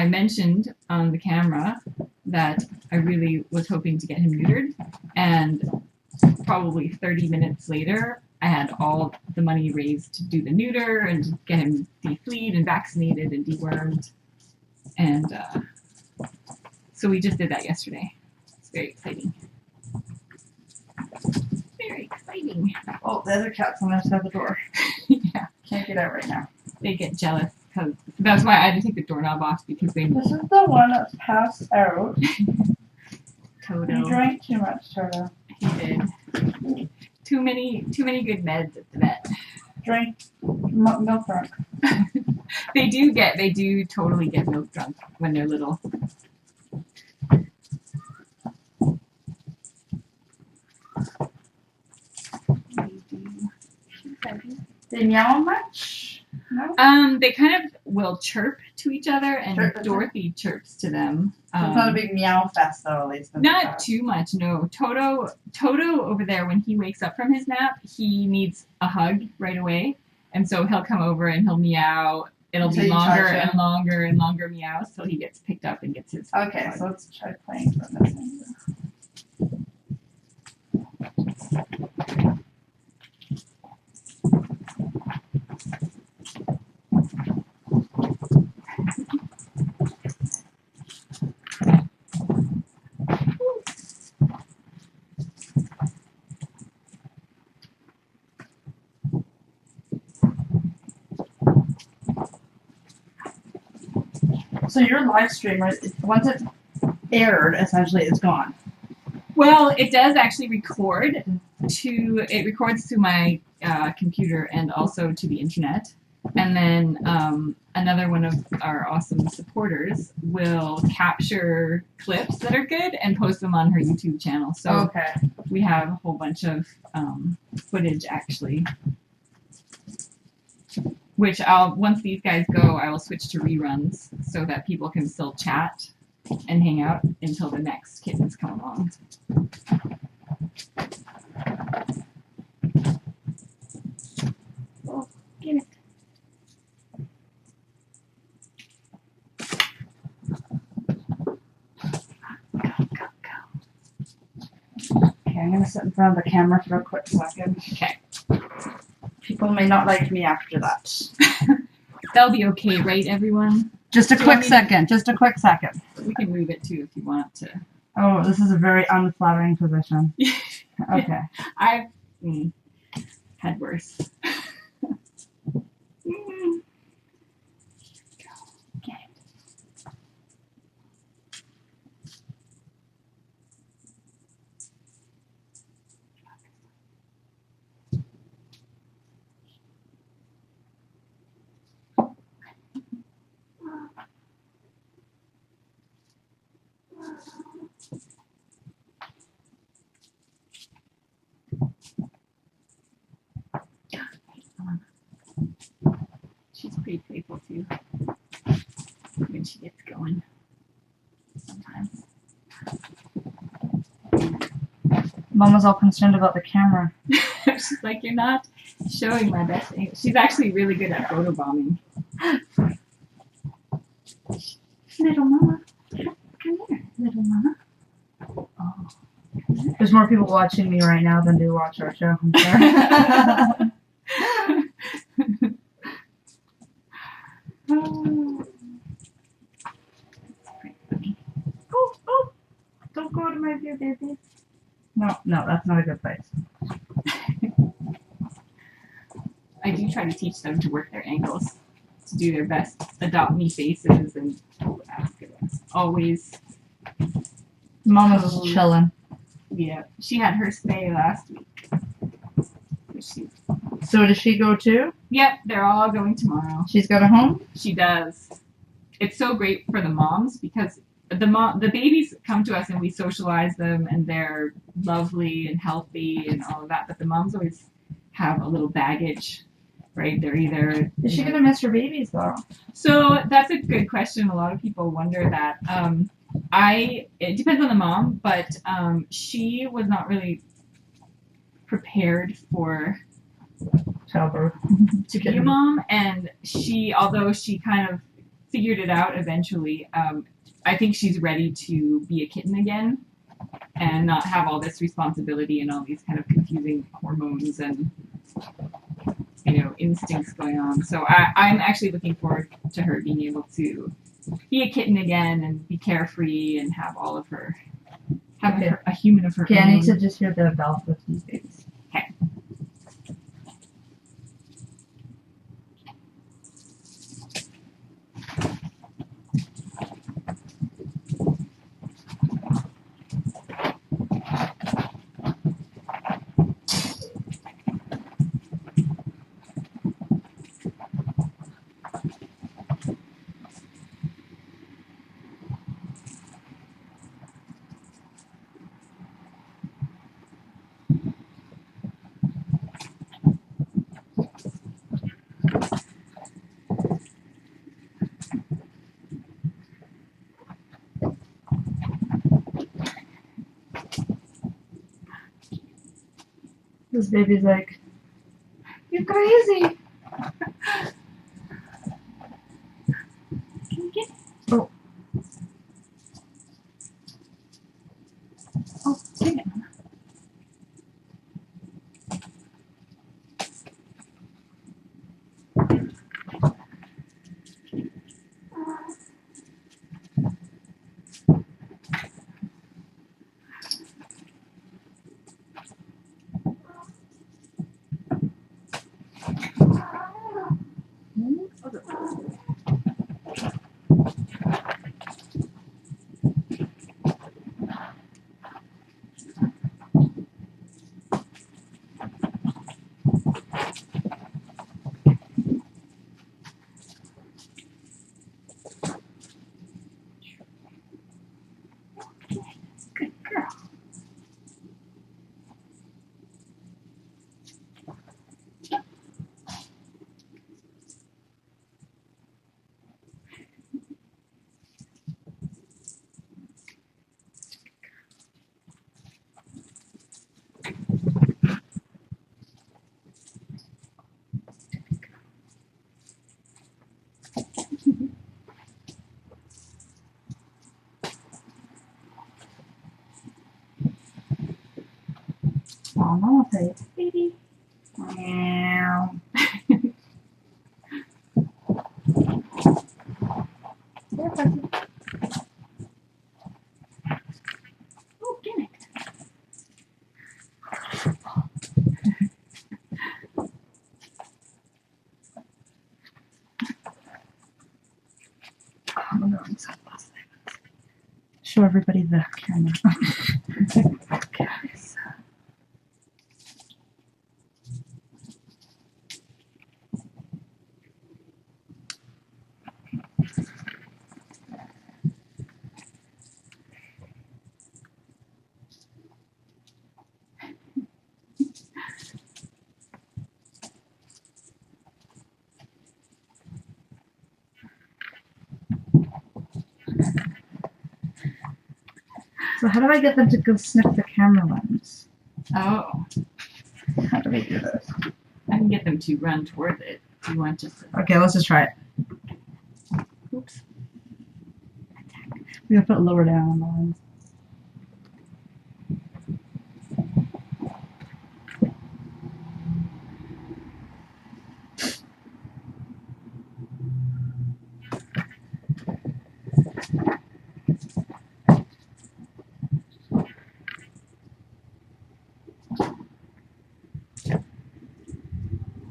mentioned on the camera that I really was hoping to get him neutered, and probably 30 minutes later, I had all the money raised to do the neuter and get him defleed and vaccinated and dewormed, and so we just did that yesterday. It's very exciting. Very exciting. Oh, the other cat's on the other side of the door. Yeah, Can't get out right now. they get jealous because that's why I had to take the doorknob off because they This is the one that's passed out. You Toto. drank too much, Toto. He did. Too many good meds at the vet. Drink milk drunk. They do totally get milk drunk when they're little. They meow much? No? They kind of will chirp to each other, and Chirp. Dorothy chirps to them. So it's not a big meow fest, though, at least. Not too much, no. Toto over there, when he wakes up from his nap, he needs a hug right away, and so he'll come over and he'll meow. It'll Until be you longer touch him. and longer and longer meows till he gets picked up and gets his Okay, hug. so let's try playing from this angle. So your live stream, right, once it's aired, essentially, it's gone. Well, it does actually record it records to my computer and also to the internet. And then another one of our awesome supporters will capture clips that are good and post them on her YouTube channel. So Okay. we have a whole bunch of footage actually, which once these guys go, I will switch to reruns so that people can still chat and hang out until the next kittens come along. Oh, get it. Okay, I'm gonna sit in front of the camera for a quick second. Okay. People may not like me after that. That'll be okay, right, everyone? Just a Do you want quick me to- second. Just a quick second. We can move it too if you want to. Oh, this is a very unflattering position. Okay. I've had worse. Mm. Okay. Mama's all concerned about the camera. She's like, you're not showing my best angle. She's actually really good at photobombing. Little mama. Come here, little mama. Oh. There's more people watching me right now than do watch our show. I'm sorry. Oh, don't go to my view, baby. No, that's not a good place. I do try to teach them to work their angles, to do their best adopt me faces and always. Mama's just chilling. Yeah, she had her spay last week. So does she go too? Yep, they're all going tomorrow. She's got a home? She does. It's so great for the moms because the babies come to us and we socialize them and they're lovely and healthy and all of that, but the moms always have a little baggage, right? They're either... Is she going to miss her babies though? So that's a good question. A lot of people wonder that. It depends on the mom, but she was not really prepared for childbirth to be a mom, and although she kind of figured it out eventually, I think she's ready to be a kitten again and not have all this responsibility and all these kind of confusing hormones and instincts going on. So I'm actually looking forward to her being able to be a kitten again and be carefree and have all of her a human of her own. I need to just hear the bells with these babies. Okay. This baby's like, you're crazy. Can you get? Oh. Oh, dang it, mama. Good girl. Oh, Mama said, Baby. meow. There, Fuzzy. Oh, get it. I'm going to show everybody the camera. Okay. So how do I get them to go sniff the camera lens? Oh, How do we do this? I can get them to run towards it. Do you want just to... Okay, let's just try it. Oops. We gotta put it lower down on the lines.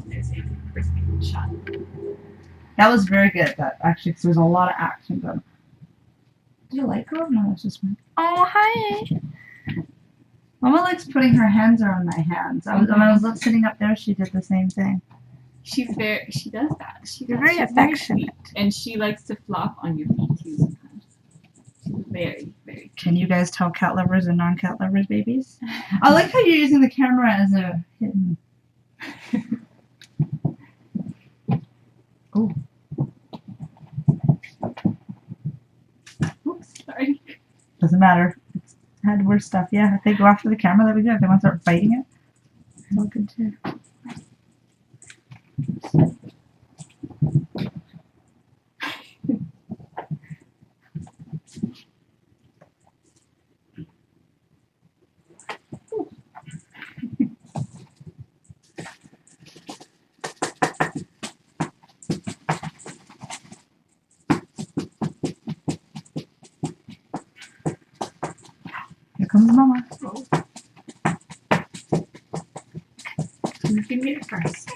There's a frisbee shot. That was very good, that actually, because there was a lot of action going on. Do you like her? No, it's just me. Oh, hi. Mama likes putting her hands around my hands. When I was sitting up there, she did the same thing. She does that. She's very she's affectionate. Sweet. And she likes to flop on your feet too sometimes. She's very, very Can you guys tell cat lovers and non-cat lovers babies? I like how you're using the camera as a hidden. Oh. Oops, sorry. Doesn't matter. It's had worse stuff. Yeah, if they go after the camera, that'd be good. If they want to start fighting it, it's all good too. Here comes Mama. Oh. Who's gonna get it first?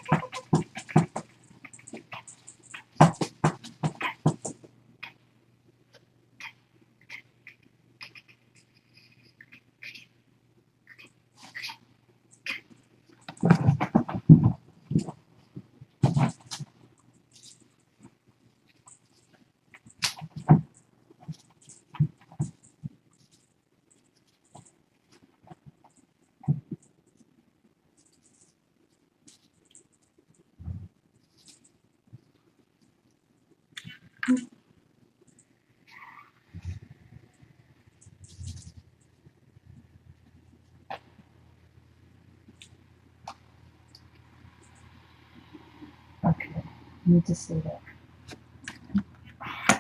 Okay, need to see that.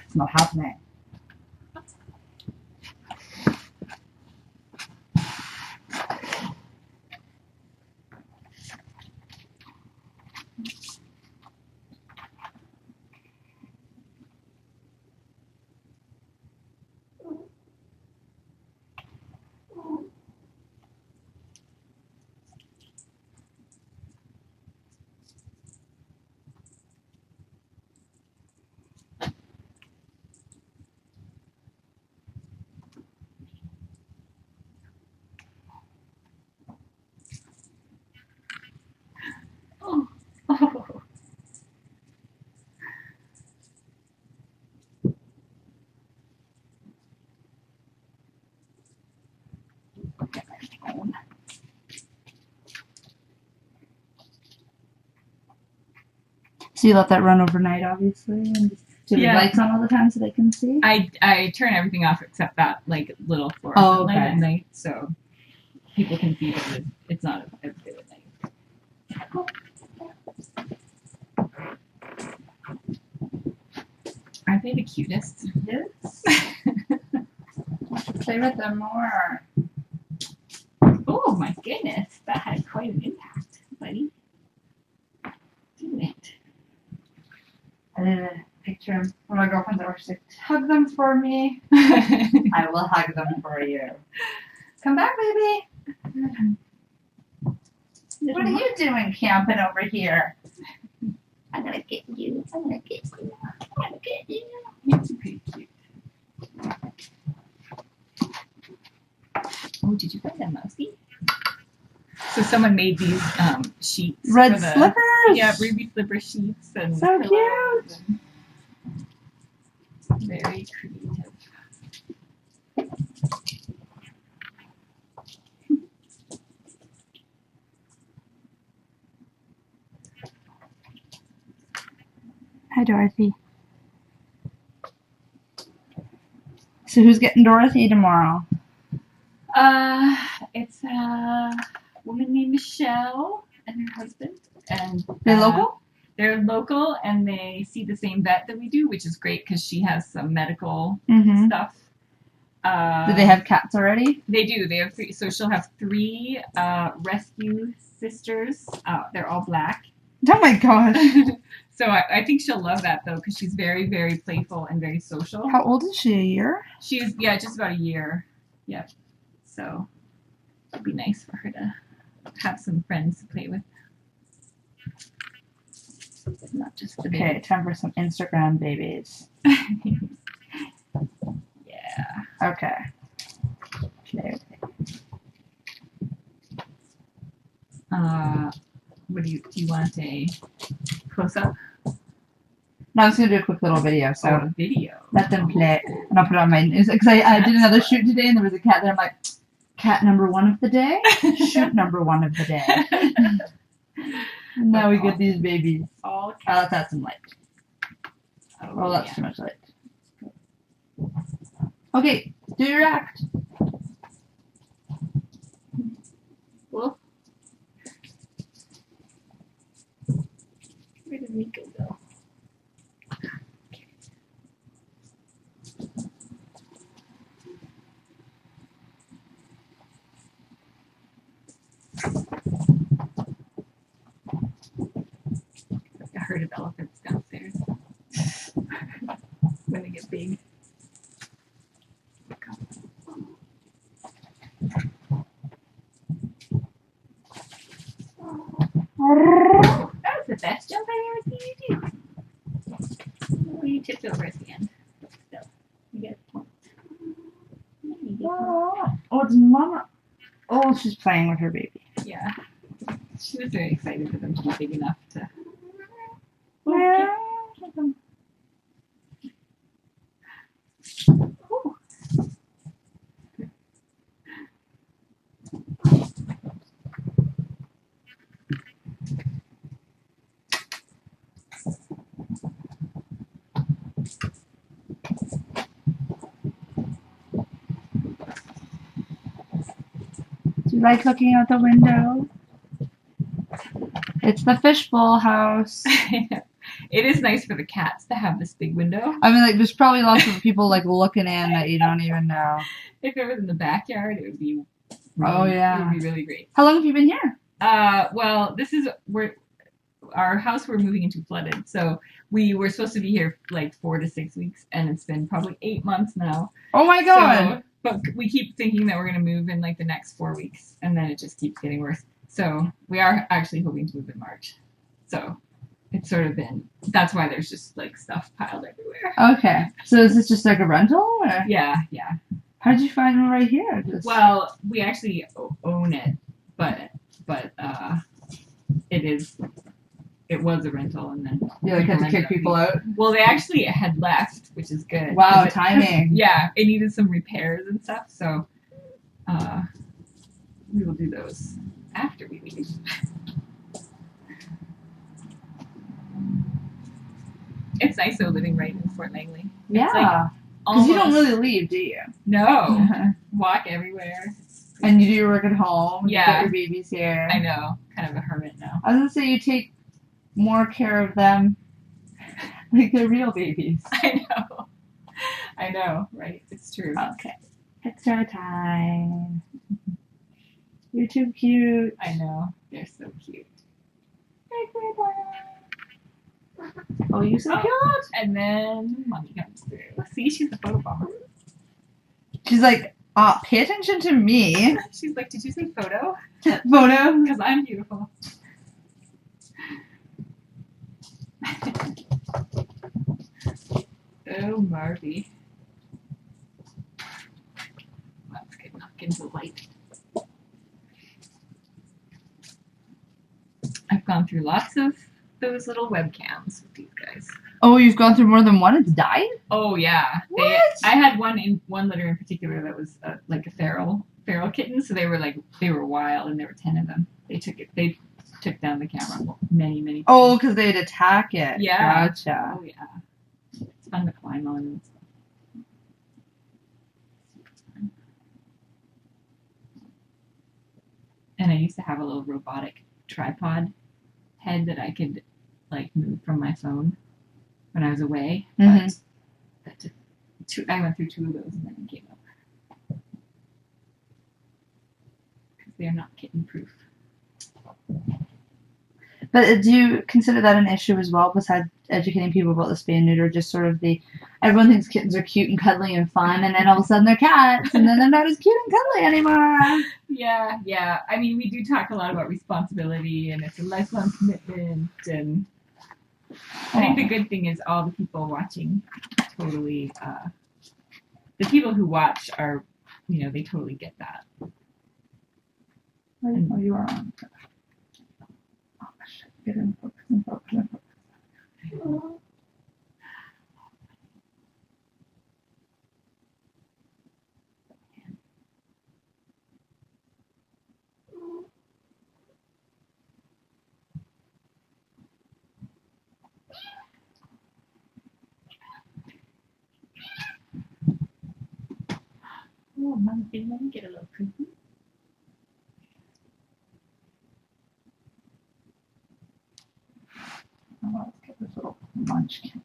It's not happening. Oh. Oh. So you let that run overnight, obviously, and just do the Yeah. lights on all the time so they can see? I turn everything off except that like little Oh, fluorescent light okay. at night, so people can see that it's not every day at night. Aren't they the cutest? Yes. Play with them more. Oh my goodness, that had quite an impact, buddy. Didn't it? I did a picture of one of my girlfriends that works to hug them for me. I will hug them for you. Come back, baby. What are you doing camping over here? I'm gonna get you. I'm gonna get you. I'm gonna get you. It's pretty cute. Oh, did you find that mousey? So someone made these sheets. Red for the, slippers. Yeah, ruby slipper sheets and So pillows and very creative. Hi, Dorothy. So who's getting Dorothy tomorrow? It's Michelle and her husband. And They local? They're local, and they see the same vet that we do, which is great because she has some medical stuff. Do they have cats already? They do. They have 3. So she'll have 3 rescue sisters. They're all black. Oh my gosh. So I think she'll love that though, because she's very, very playful and very social. How old is she? A year? She's just about a year. Yep. So it'd be nice for her to have some friends to play with. Not just the Okay, time for some Instagram babies. Yeah. Okay. Play with it. What do you want a close up? No, I'm just gonna do a quick little video. So A video. let them play, and I'll put it on my news because I did another shoot today, and there was a cat there. I'm like, cat number 1 of the day, shoot number 1 of the day. And now we get these babies. All Let's add some light. Oh, That's too much light. Okay, do your act. Well, where did Nico go? A herd of elephants downstairs. When they get big. That was the best jump I ever seen you do. Well, you tipped over at the end. But still, you get a point. Oh, it's mama. Oh, she's playing with her baby. Yeah. She was very excited for them to be big enough to. Yeah. Ooh. Do you like looking out the window? It's the fishbowl house. It is nice for the cats to have this big window. I mean, like, there's probably lots of people like looking in that you don't even know. If it was in the backyard, it would be. Oh, yeah. It would be really great. How long have you been here? Well, this is where our house we're moving into flooded. So we were supposed to be here like 4 to 6 weeks, and it's been probably 8 months now. Oh my god! So, but we keep thinking that we're gonna move in like the next 4 weeks, and then it just keeps getting worse. So we are actually hoping to move in March. So it's sort of been. That's why there's just like stuff piled everywhere. Okay, so is this just like a rental? Or? Yeah. How did you find one right here? Well, we actually own it, but it was a rental, and then You like had to kick people out? Well, they actually had left, which is good. Wow, timing. Yeah, it needed some repairs and stuff, so we will do those after we leave. It's nice though living right in Fort Langley. Yeah, because you don't really leave, do you? No, walk everywhere. And you do your work at home. Yeah. You get your babies here. I know, kind of a hermit now. I was gonna say you take more care of them like they're real babies. I know, right? It's true. Okay, picture time. You're too cute. I know, they're so cute. Oh, you're so cute. And then mommy comes through. See, she's a photo bomber. She's like, pay attention to me. She's like, did you say photo? Photo. Because I'm beautiful. Oh, Marvy. Let's get knock into the light. I've gone through lots of those little webcams with these guys. Oh, you've gone through more than one? It's died? Oh, yeah. What? I had one litter in particular that was like a feral kitten, so they were wild, and there were 10 of them. They took down the camera many times. Oh, because they'd attack it. Yeah. Gotcha. Oh, yeah. It's fun to climb on and stuff. And I used to have a little robotic tripod head that I could like move from my phone when I was away. Mhm. But I went through 2 of those and then it gave up. Because they're not kitten proof. But do you consider that an issue as well, besides educating people about the spay and neuter, just sort of everyone thinks kittens are cute and cuddly and fun, and then all of a sudden they're cats, and then they're not as cute and cuddly anymore. Yeah. I mean, we do talk a lot about responsibility, and it's a lifelong commitment, and I think the good thing is all the people watching totally, the people who watch are, they totally get that. Oh, you are on. Oh, shit. Get in focus. Oh, monkey, let me get a little cookie. Oh, let's get this little munchkin.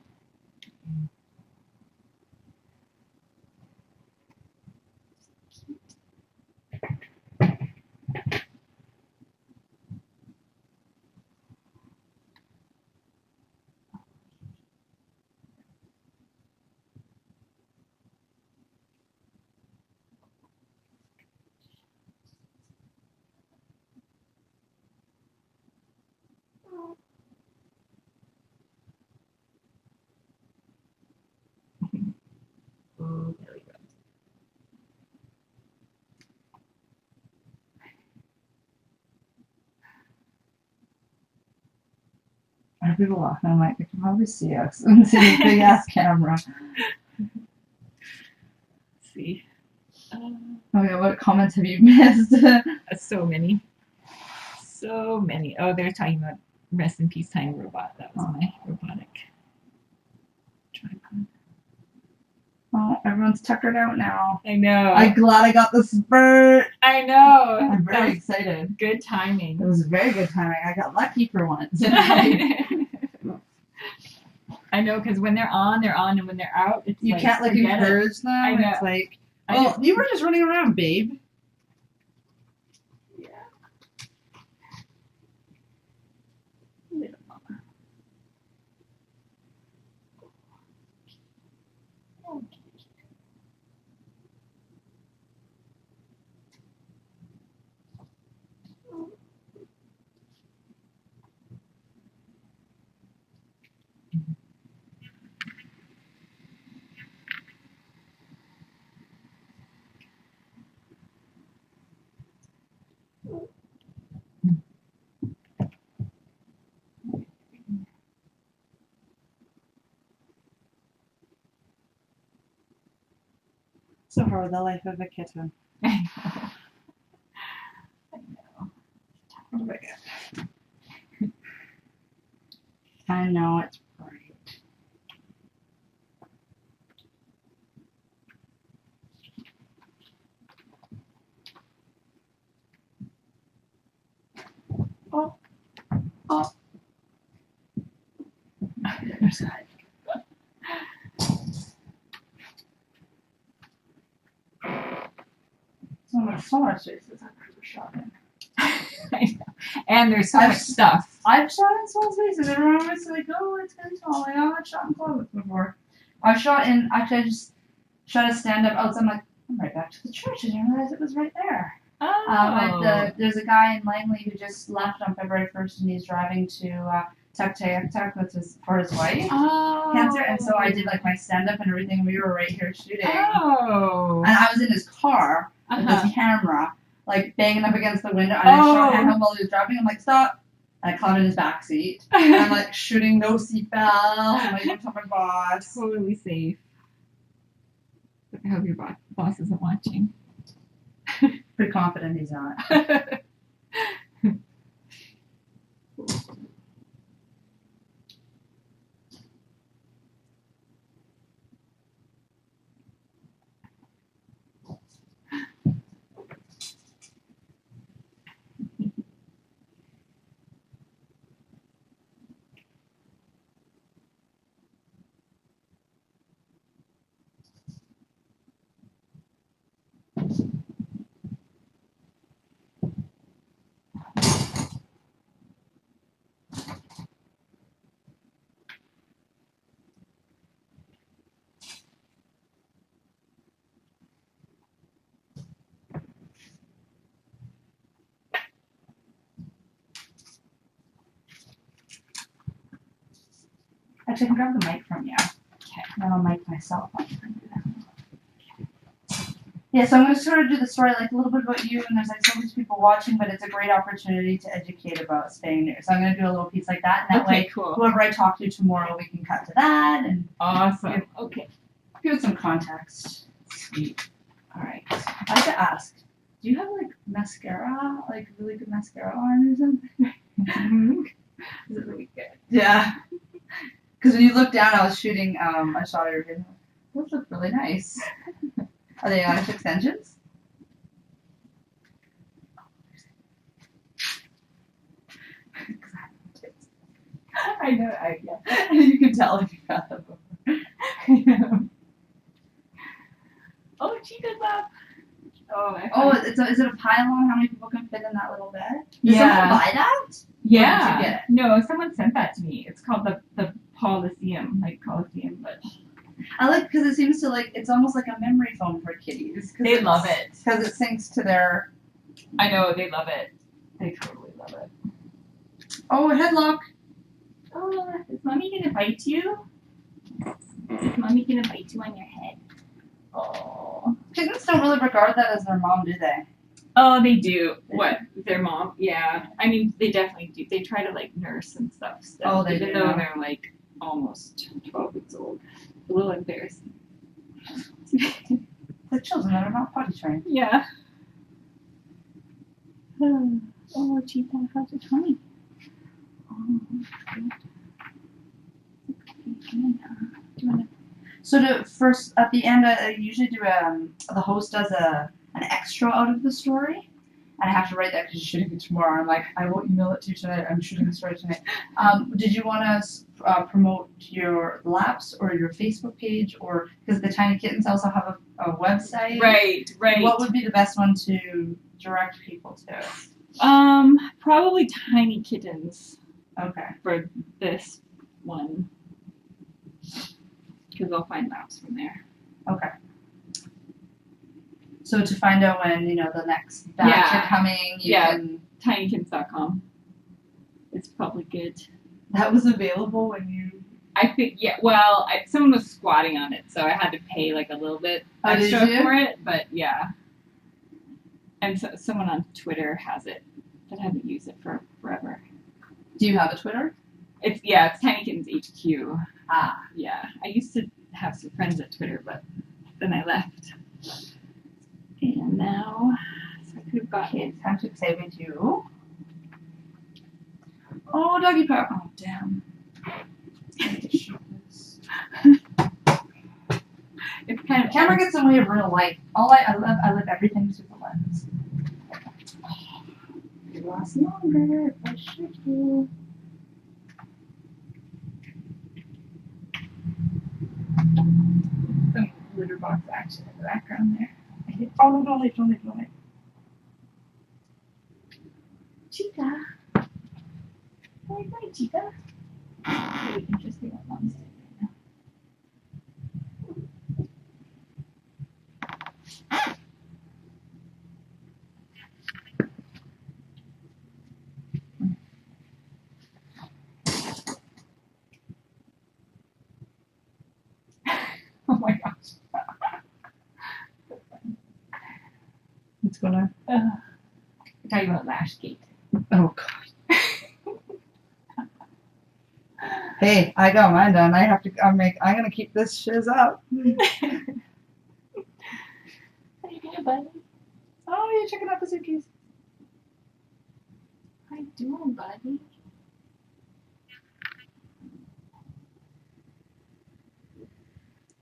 Oh, there we go. Are people walking? I'm like, they can probably see us and see this big ass camera. Let's see. Okay, what comments have you missed? So many. So many. Oh, they're talking about rest in peace tiny robot. That was my robotic tripod. Oh, everyone's tuckered out now. I know. I'm glad I got the spurt. I know. I'm That very was excited. good timing. It was very good timing. I got lucky for once. I know, because when they're on, and when they're out, it's You like, can't like forget it. encourage them. I know. It's like, I well, know. you were just running around, babe. Yeah. Little mama. Okay. So hard, the life of a kitten. I know. What do I get? I know it's bright. Oh. There's that. So much spaces I've ever shot in. I know. And there's so much stuff. I've shot in small spaces. Everyone always like, oh, it's very small. Like, oh, I've shot in clothes before. I just shot a stand up outside. I'm like, I'm right back to the church. I didn't realize it was right there. Oh. There's a guy in Langley who just left on February 1st and he's driving to Tuktoyaktuk for his wife. Cancer, and so I did like my stand up and everything, and we were right here shooting. Oh. And I was in his car with Uh-huh. his camera, like banging up against the window, and I shot at him while he was driving. I'm like, stop! And I caught in his back seat. And I'm like shooting no seatbelt. I'm like, don't tell my boss. Totally safe. I hope your boss isn't watching. Pretty confident he's not. Actually, I can grab the mic from you. Okay. And I'll mic myself up. Yeah, so I'm going to sort of do the story like a little bit about you, and there's like so many people watching, but it's a great opportunity to educate about spaying neuter. So I'm going to do a little piece like that, and that way, cool. whoever I talk to tomorrow, we can cut to that and Awesome. Okay. give it some context. Sweet. All right. I have to ask, do you have like mascara, like really good mascara on or something? Is it really good? Yeah. Because when you look down, I was shooting a shot of your video. Those look really nice. Are they lash extensions? I know. Yeah. You can tell if you got them before. Oh, cheetah's up. Oh, Is it a pylon? How many people can fit in that little bed? Did Yeah. someone buy that? Yeah. Where did you get it? No, someone sent that to me. It's called the Coliseum, like Coliseum, but I like because it seems to like it's almost like a memory foam for kitties. they love it. Because it syncs to their. I know they love it. They totally love it. Oh, a headlock. Oh, is mommy gonna bite you? Is mommy gonna bite you on your head? Oh. Kittens don't really regard that as their mom, do they? Oh, they do. What? Their mom? Yeah. I mean, they definitely do. They try to like nurse and stuff. Still, Oh, they even do. though they're like almost 12 weeks old. A little embarrassing. The children that are not potty trained. Yeah. Oh, cheetah, how's it funny? Oh, good. Do you wanna? So at the end, I usually do the host does an extra out of the story, and I have to write that because you're shooting it tomorrow. I'm like, I will email it to you tonight. I'm shooting the story tonight. Did you want to promote your laps or your Facebook page, or because the Tiny Kittens also have a website? Right. What would be the best one to direct people to? Probably Tiny Kittens Okay. for this one. Because they'll find laps from there. Okay. So to find out when, the next batch are coming, you can... tinykittens.com. It's probably good. That was available when you... I think, well, someone was squatting on it, so I had to pay like a little bit extra for it, but yeah. And so someone on Twitter has it, but I haven't used it for forever. Do you have a Twitter? It's Tiny Kittens HQ. Yeah. I used to have some friends at Twitter, but then I left. And now, so I could have got it. Time to say with you. Oh, doggy power. Oh, damn. I need to shoot this. It's kind of Camera gets in the way of real life. I live everything through the lens. It lasts longer if I shoot you. some litter box action in the background there. Oh, no, don't leave. Cheetah. Hi, Cheetah. Really interesting what Mom's doing right now. Oh my gosh. What's going on? We're talking about Lashgate. Oh, God. Hey, I got mine done. I'm gonna keep this shiz up. How you doing, buddy? Oh, you're checking out the suitcase. How you doing, buddy?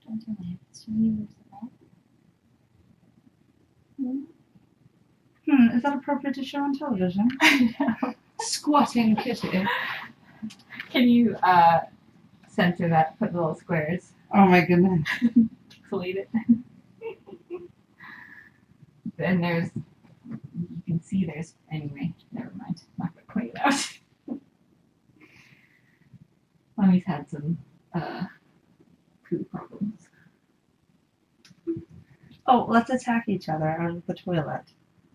Don't you like to use that? Is that appropriate to show on television? I know. Squatting kitty. Can you censor that? Put little squares. Oh my goodness. Pixelate it. Then you can see anyway, never mind. I'm not going to point it out. Mommy's had some poo problems. Oh, let's attack each other out of the toilet.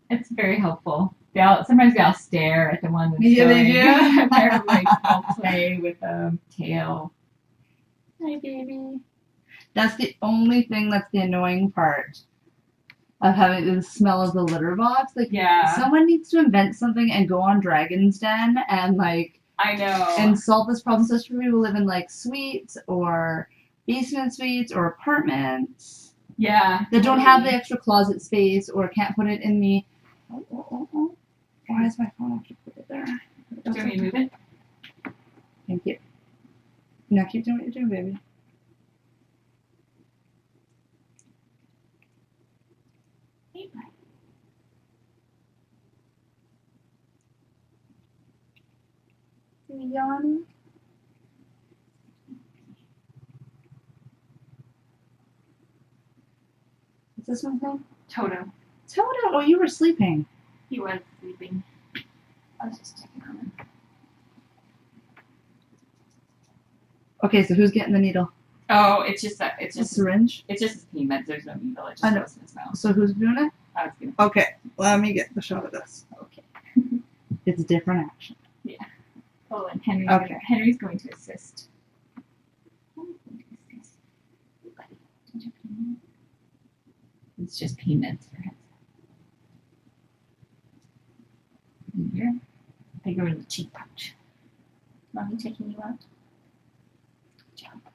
It's very helpful. Sometimes they'll stare at the one that's Yeah, they going. do. They're like, I'll play with a tail. Hi, baby. That's the only thing that's the annoying part of having the smell of the litter box. Like, Yeah. someone needs to invent something and go on Dragon's Den and, like, I know. and solve this problem, especially for people who live in, like, suites or basement suites or apartments Yeah. that don't have the extra closet space or can't put it in the... Oh. Why is my phone have to put it there? Do you want me to move it? Thank you. Now keep doing what you're doing, baby. Hey, bud. Are you yawning? Is this one thing? Toto. Toto! Oh, you were sleeping. He was sleeping. I was just checking on him. Okay, so who's getting the needle? Oh, it's just that. It's A just. syringe? It's just his pee meds. There's no needle. It just I know. goes in his mouth. So who's doing it? I was gonna. Okay, let me get the shot of this. Okay. It's different action. Oh, and Henry's Okay. going, Henry's going to assist. It's just pee meds for him. In here. They go in the cheek pouch. Mommy taking you out? Jump.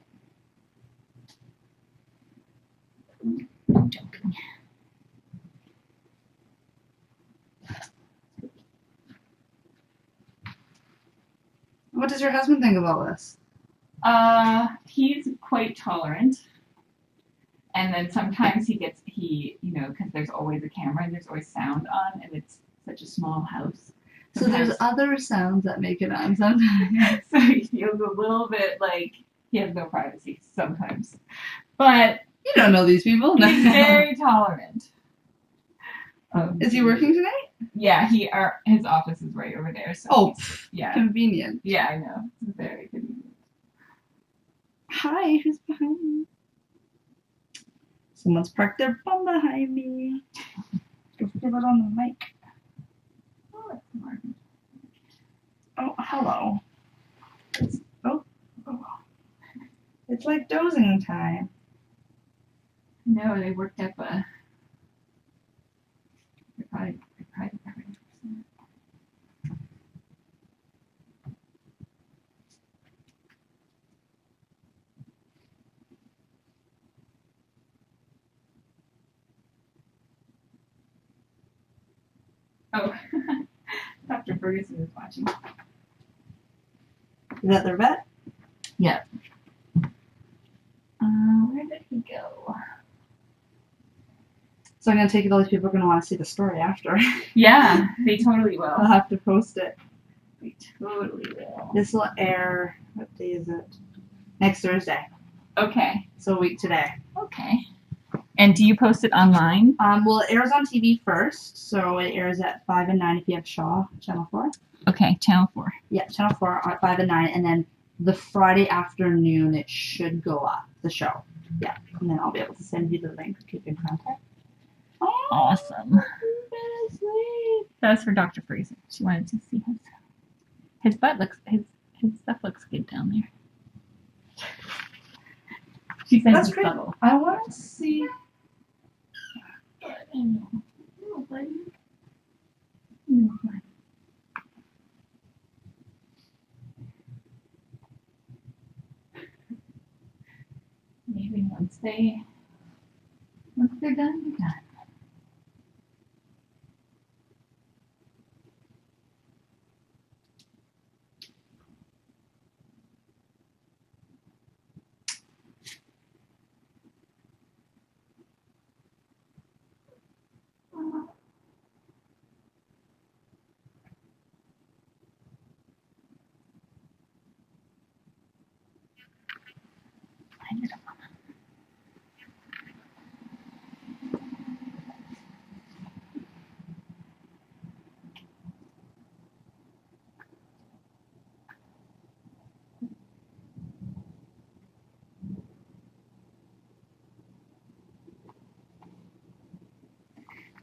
I'm joking. What does your husband think of all this? He's quite tolerant. And then sometimes because there's always a camera and there's always sound on, and it's such a small house. So there's other sounds that make it on sometimes. So he feels a little bit like he has no privacy sometimes. But You don't know these people. he's very tolerant. Is he working today? Yeah, his office is right over there. So Oh, yeah. convenient. Yeah, I know. It's very convenient. Hi, who's behind me? Someone's parked their bum behind me. Just give it on the mic. Oh, that's Martin. Oh, hello. Oh. It's like dozing time. No, they worked up a. They're probably ready for some. Oh, Dr. Ferguson is watching. Is that their vet? Yeah. Where did he go? So I'm going to take it all these people are going to want to see the story after. Yeah, they totally I'll will. have to post it. They totally will. This will air, what day is it? Next Thursday. Okay. So a week today. Okay. And do you post it online? Well, it airs on TV first. So it airs at 5 and 9 if you have Shaw, Channel 4. Okay, Channel 4. Yeah, Channel 4 at 5 and 9. And then the Friday afternoon, it should go up, the show. Yeah. And then I'll be able to send you the link to keep in contact. Oh, Awesome. sweet. That's for Dr. Ferguson. She wanted to see his butt looks his stuff looks good down there. She said That's he's great. subtle. I want to see. No, buddy. No, buddy. Maybe once they're done, they're done. I did a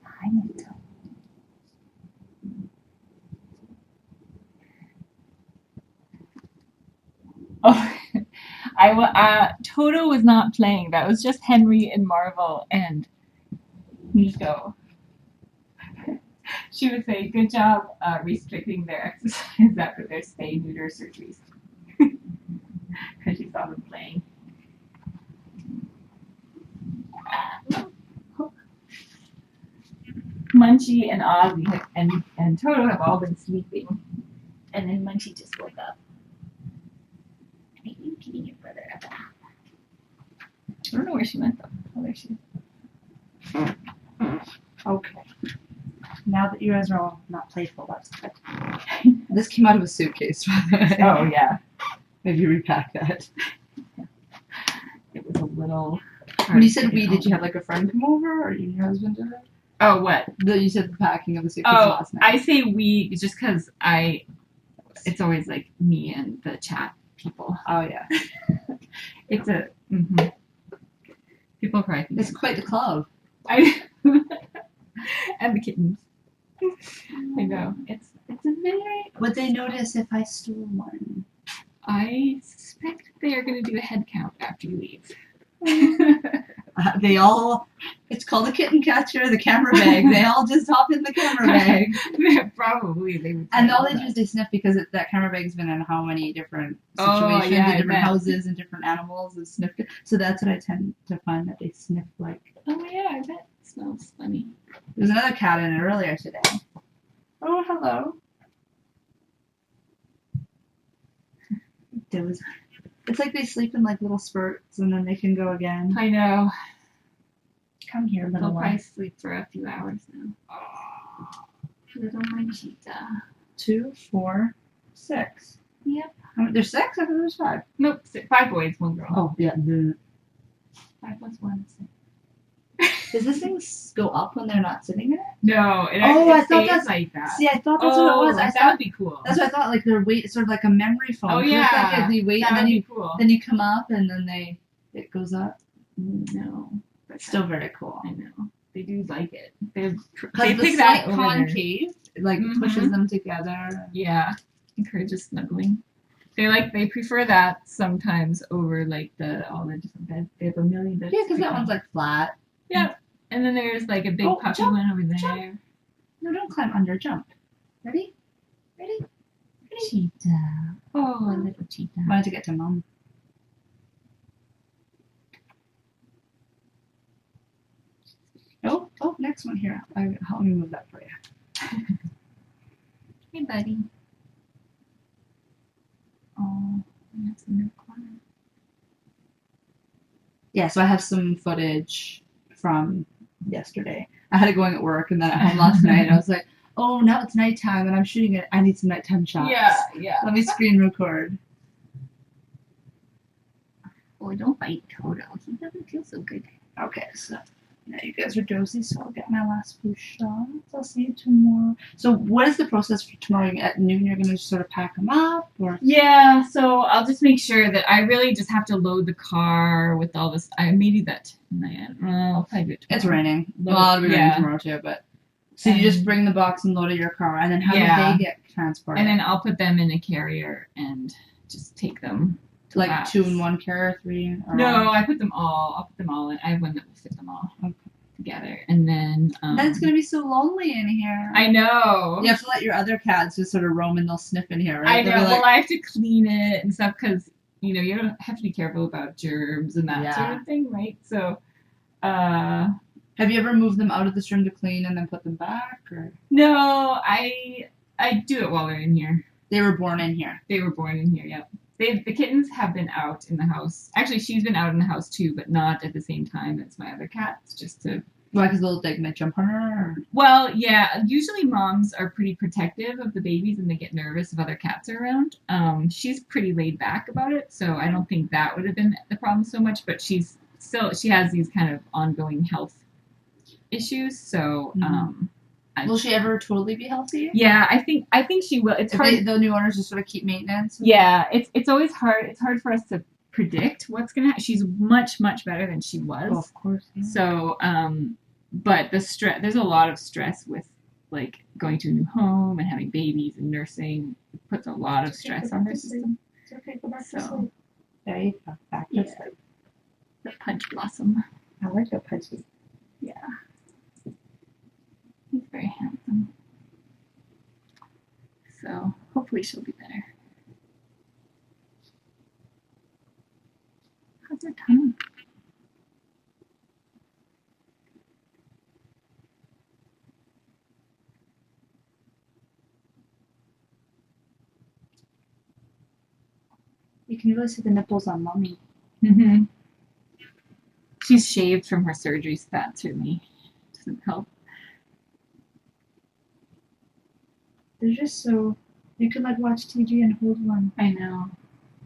I need to. Oh, Toto was not playing. That was just Henry and Marvel and Nico. She would say, "Good job restricting their exercise after their spay neuter surgeries," because she saw them playing. Munchie and Ozzy and Toto have all been sleeping, and then Munchie just woke up. Are you giving your brother a bath? I don't know where she went though. Oh, there she is. Okay. Now that you guys are all not playful, that's good. This came out of a suitcase, by the way. Oh yeah, Maybe repack that. it was a little. When you said we, did you have like a friend come over, or you and your husband did it? Oh, what? You said the packing of the suitcase Oh, last night. I say we just because it's always like me and the chat people. Oh yeah. It's a. People probably think It's quite the club. I and the kittens. I know. It's a very. Would they notice if I stole one? I suspect they are going to do a head count after you leave. It's called the kitten catcher, the camera bag. They all just hop in the camera bag. Probably they would. And all they do is they sniff because that camera bag's been in how many different Oh, situations, yeah, in different I bet. houses, and different animals and sniffed it. So that's what I tend to find, that they sniff like. Oh yeah, I bet it smells funny. There's another cat in it earlier today. Oh, hello. It's like they sleep in like little spurts and then they can go again. I know. Come here, little They'll probably one. sleep for a few hours now. Little Manchita. 2, 4, 6. Yep. There's 6? I thought there was 5. Nope. 5 boys, 1 girl. Oh, yeah. 5 plus 1 is 6. Does this thing go up when they're not sitting in it? No, it Oh, I thought stays that's- like that. See, I thought that's what it was. I that thought would be cool. that's what I thought. Like their weight, is sort of like a memory foam. Oh 'Cause it's yeah, like they wait, that and would be cool. then you come up, and then it goes up. No, but Still very cool. I know they do like it. They Because the pick slight that over there. concave, like Mhm. pushes them together. Yeah, encourages snuggling. They prefer that sometimes over like all the different beds. They have a million beds. Yeah, because that one's like flat. Yeah, and then there's like a big Oh, puppy jump, one over there. jump. No, don't climb under. Jump. Ready? Ready? Cheetah. Oh, a little cheetah. Wanted to get to mom. Oh, next one here. Help me move that for you. Hey, buddy. Oh, that's a milkbar. Yeah, so I have some footage from yesterday. I had it going at work and then at home last night. And I was like, oh, now it's nighttime and I'm shooting it. I need some nighttime shots. Yeah. Let me screen record. Oh, don't bite Toto. He doesn't feel so good. Okay, so now you guys are dozy, so I'll get my last few shots. I'll see you tomorrow. So what is the process for tomorrow? At noon, you're going to just sort of pack them up? Or Yeah, so I'll just make sure that I really just have to load the car with all this. I maybe that tonight. I'll probably do it tomorrow. it's raining. Load- Well, it'll be raining yeah. tomorrow too, but... So you just bring the box and load it in your car, and then how Yeah. do they get transported? And then I'll put them in a carrier and just take them. To like class. 2 in 1 carrier, 3? Or No, I put them all. I'll put them all in. I have one that will fit them all Okay. together, and then. Then it's going to be so lonely in here. I know. You have to let your other cats just sort of roam and they'll sniff in here, I right? know. They'll be Well, like, I have to clean it and stuff because you don't have to be careful about germs and that Yeah. sort of thing, right? So, have you ever moved them out of this room to clean and then put them back? Or no, I do it while they're in here. they were born in here? They were born in here. Yep. The kittens have been out in the house. Actually, she's been out in the house too, but not at the same time as my other cats. Just to. Why? Because they might jump on her? Or? Well, yeah. Usually, moms are pretty protective of the babies, and they get nervous if other cats are around. She's pretty laid back about it, so I don't think that would have been the problem so much. But she has these kind of ongoing health issues. So, Will she ever totally be healthy? yeah, I think she will. It's hard. The new owners just sort of keep maintenance? Yeah, it's always hard. It's hard for us to predict what's gonna happen. She's much better than she was. Oh, of course. Yeah. So, but there's a lot of stress with like going to a new home and having babies and nursing. It puts a lot of stress on her system. It's okay, go back to So, sleep. There you go. Back to Yeah. sleep. The Punch Blossom. I like a pudgy. Yeah. He's very handsome. So hopefully she'll be better. How's her tummy? You can really see the nipples on mommy. Mm-hmm. She's shaved from her surgery, so that certainly doesn't help. They're just so. You could like watch TV and hold one. I know.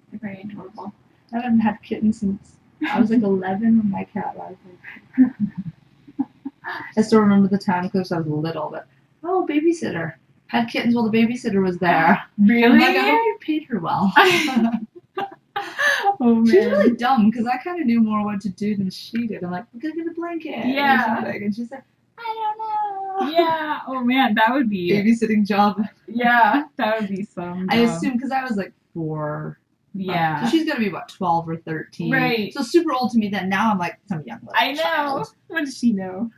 They're very adorable. I haven't had kittens since I was like 11 when my cat was. I still remember the time because I was little, but babysitter. Had kittens while the babysitter was there. Really? I'm like, I hope you paid her well. Oh man. She was really dumb because I kind of knew more what to do than she did. I'm like, we're gonna get a blanket. Yeah. Or something. And she's like, I don't know. Yeah. Oh man, that would be. Babysitting job. Yeah, that would be some. I assume because I was like 4. Yeah. So she's gonna be what, 12 or 13. Right. So super old to me then. Now I'm like some young little I know. child. What does she know?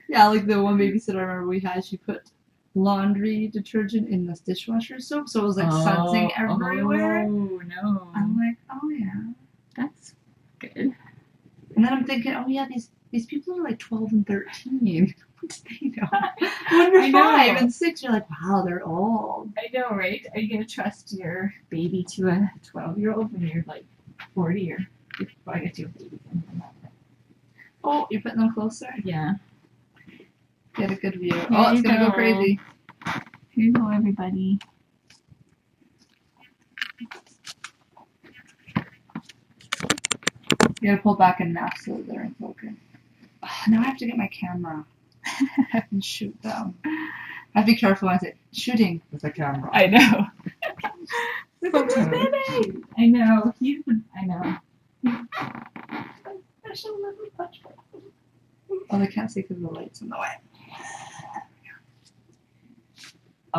Yeah, like the one babysitter I remember we had, she put laundry detergent in this dishwasher soap, so it was like sudsing everywhere. Oh no. I'm like, oh yeah. That's good. And then I'm thinking, oh yeah, these people are like 12 and 13. What do they know? When you're I know. 5 and 6, you're like, wow, they're old. I know, right? Are you gonna trust your baby to a 12-year-old when you're like 40 or? Well, I guess you're a baby. Oh, you're putting them closer? Yeah. Get a good view. Here Oh, it's you gonna go go. crazy. Here you go, everybody. You gotta pull back enough so that they're in focus. Oh, now I have to get my camera and shoot them. I have to be careful when I say shooting with a camera. I know. Look at this baby! I know. I know. Special little touch. Oh, they can't see because the light's in the way.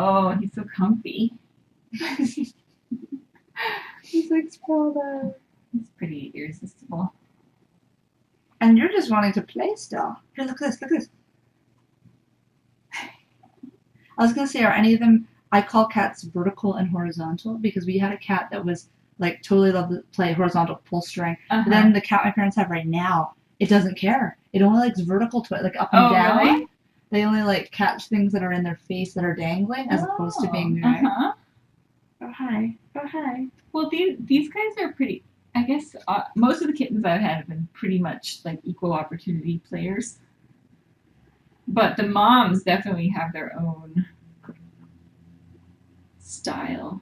Oh, he's so comfy. He's like sprawled out. He's pretty irresistible. And you're just wanting to play still. Here, look at this, look at this. I was gonna say, are any of them, I call cats vertical and horizontal because we had a cat that was like totally loved to play horizontal pull string. Uh-huh. But then the cat my parents have right now, it doesn't care. It only likes vertical to it, like up and Oh, down. really? They only like catch things that are in their face that are dangling as opposed to being right. Uh-huh. Oh hi. Oh hi. Well, these guys are pretty. I guess most of the kittens I've had have been pretty much like equal opportunity players. But the moms definitely have their own style.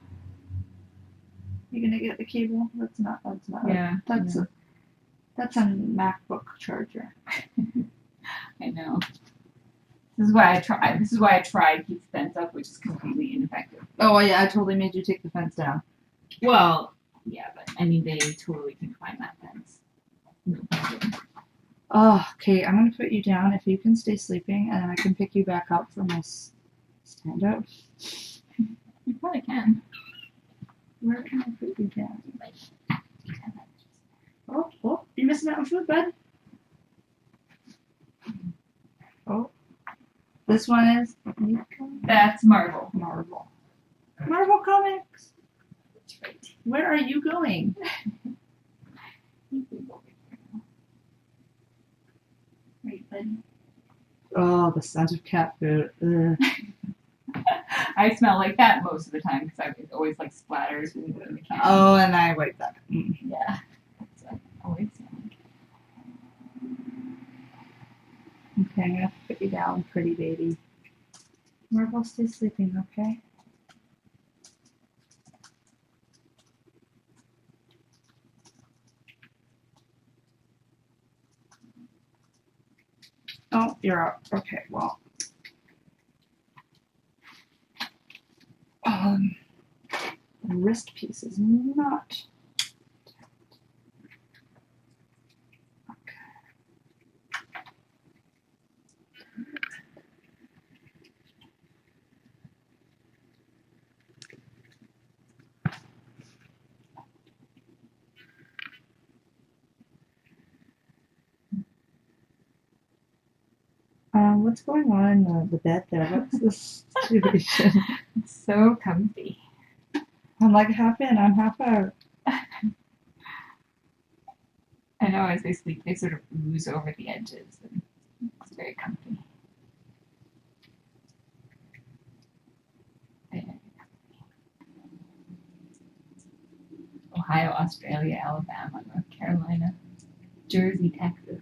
You gonna get the cable? That's not. Yeah. That's a MacBook charger. I know. This is why I tried to keep the fence up, which is completely ineffective. Oh yeah, I totally made you take the fence down. Well, yeah, but I mean they totally can climb that fence. No problem. Oh, okay. I'm gonna put you down if you can stay sleeping, and then I can pick you back up for my stand up. You probably can. Where can I put you down? Oh, you're missing out on food, bud. Oh, this one is That's Marvel. Marvel. Marvel Comics. That's right. Where are you going? Right, buddy. Oh, the scent of cat food. Ugh. I smell like that most of the time because it always like splatters when you go in the can. Oh, and I wipe that. Mm. Yeah. That's what I always smell like. Okay, I'm gonna put you down, pretty baby. Marvel, stay sleeping, okay? Oh, you're up. Okay, well. The wrist piece is not. what's going on in the bed there? What's this situation? It's so comfy. I'm like half in, I'm half out. I know as they sleep, they sort of ooze over the edges, and it's very comfy. Very comfy. Ohio, Australia, Alabama, North Carolina, Jersey, Texas.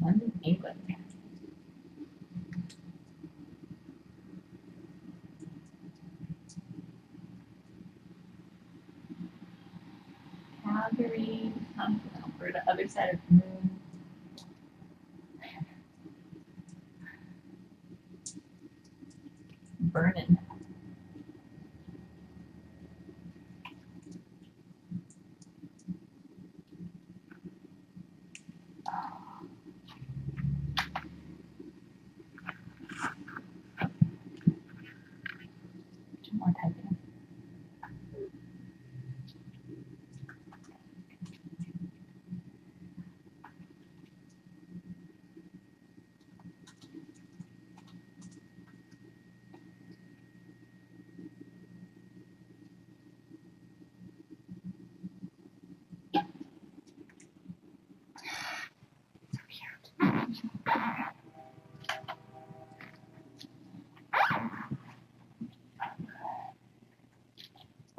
London, England. Calgary, I'm from Alberta, other side of the moon. Burning. Two more typing.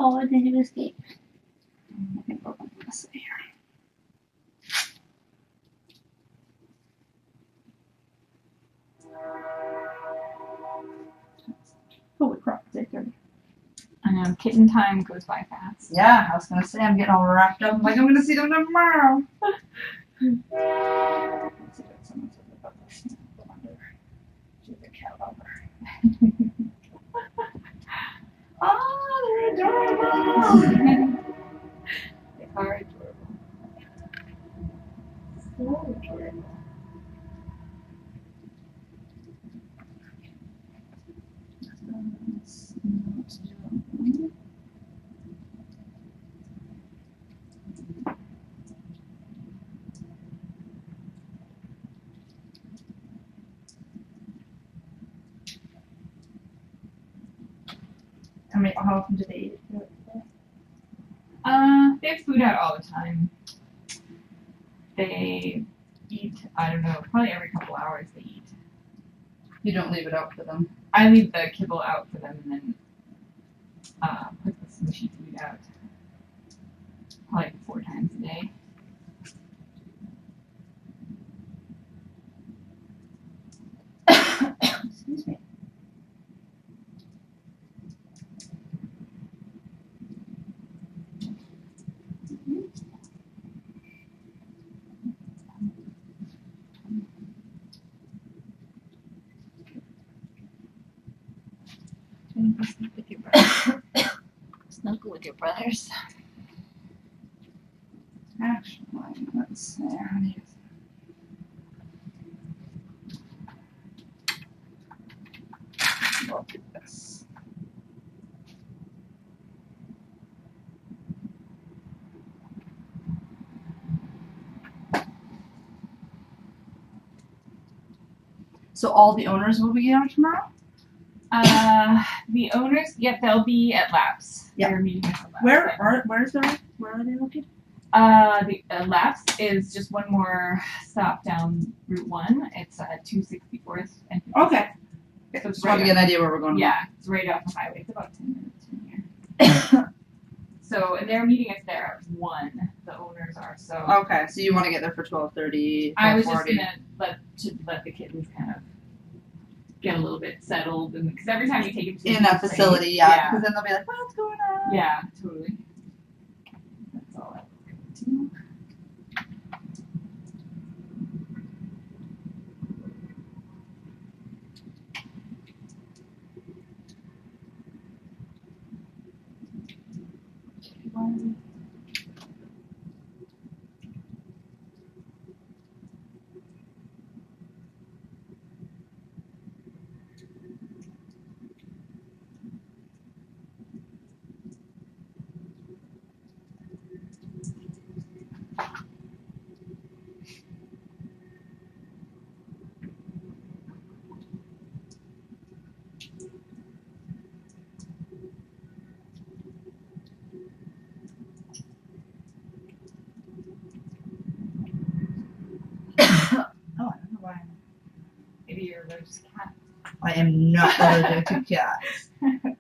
Oh, did you escape? I think we're going to see here. Holy crap, it's 8:30. I know, kitten time goes by fast. Yeah, I was gonna say I'm getting all wrapped up. I'm like, I'm gonna see them tomorrow. Let's see what someone said about this. Go under. She's a cat lover. Oh, they're adorable. They are adorable. So adorable. How often do they eat? They have food out all the time. They eat, I don't know, probably every couple hours they eat. You don't leave it out for them. I leave the kibble out for them and then put the smushy food out probably 4 times a day. Excuse me. Sleep with your brothers. Snuggle with your brothers. Actually, let's see. I need look at this. So all the owners will be out tomorrow? The owners, yep, they'll be at Laps. Yep. They're meeting at Laps. Where are they located? The Laps is just one more stop down Route 1. It's 264th and 50th. Okay. So it's Just want to get an idea where we're going. Yeah, it's right off the highway. It's about 10 minutes from here. So, and they're meeting us there at 1. The owners are. So. Okay, so you want to get there for 12:30. I was just gonna let the kittens kind of get a little bit settled, and because every time you take them to in a a new place- facility, yeah, because then they'll be like, what's going on? Yeah, totally. That's all I was gonna do. I am not allergic to cats. Okay,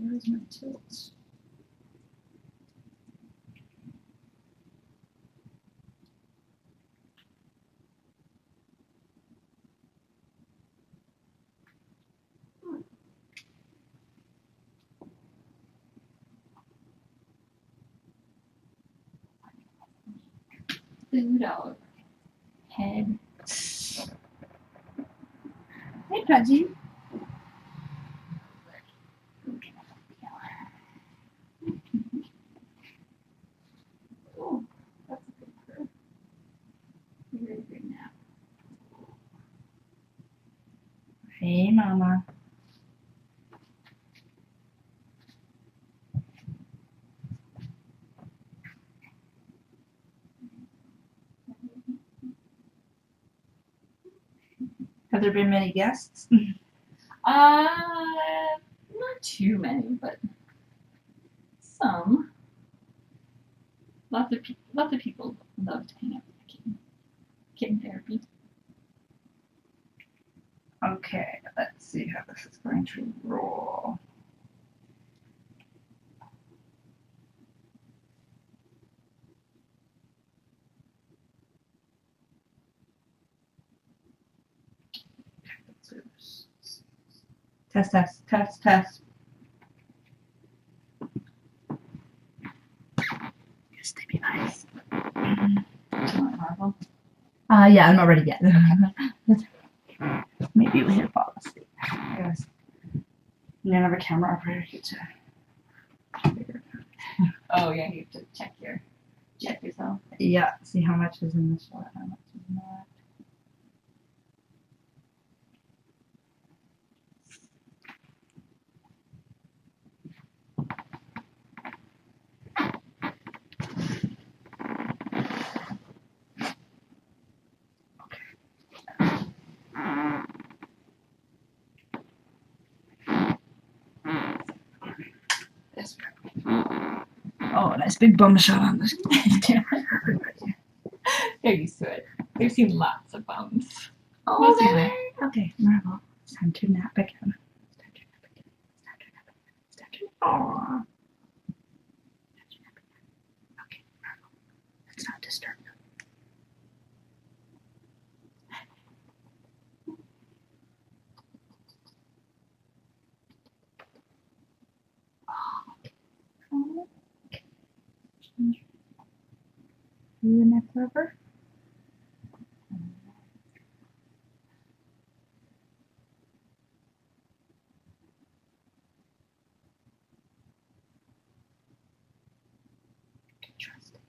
where's my tilt? Food all over head. Hey, Pudgy. Oh, that's a good purr. Very good nap. Hey, Mama. Have there been many guests? Not too many, but some. Lots of people love to hang out with the kitten therapy. Okay, let's see how this is going to roll. Test, test, test, test. Yes, they be nice. Do you want marble? Yeah, I'm not ready yet. Maybe we should fall asleep. Yes. None of a camera operator gets to. Oh yeah, you have to check yourself. Yeah, see how much is in the shot, how much is not. This one. Oh, a nice big bum shot on this camera. They're used to it. They've seen lots of bums. Oh, Mostly there. Okay, Marvel. It's time to nap again. It's time to nap again. It's time to nap again. It's time to. Aww. It's time to nap again. Okay, Marvel. Let's not disturb them. Okay. You a nap lover? Trusting.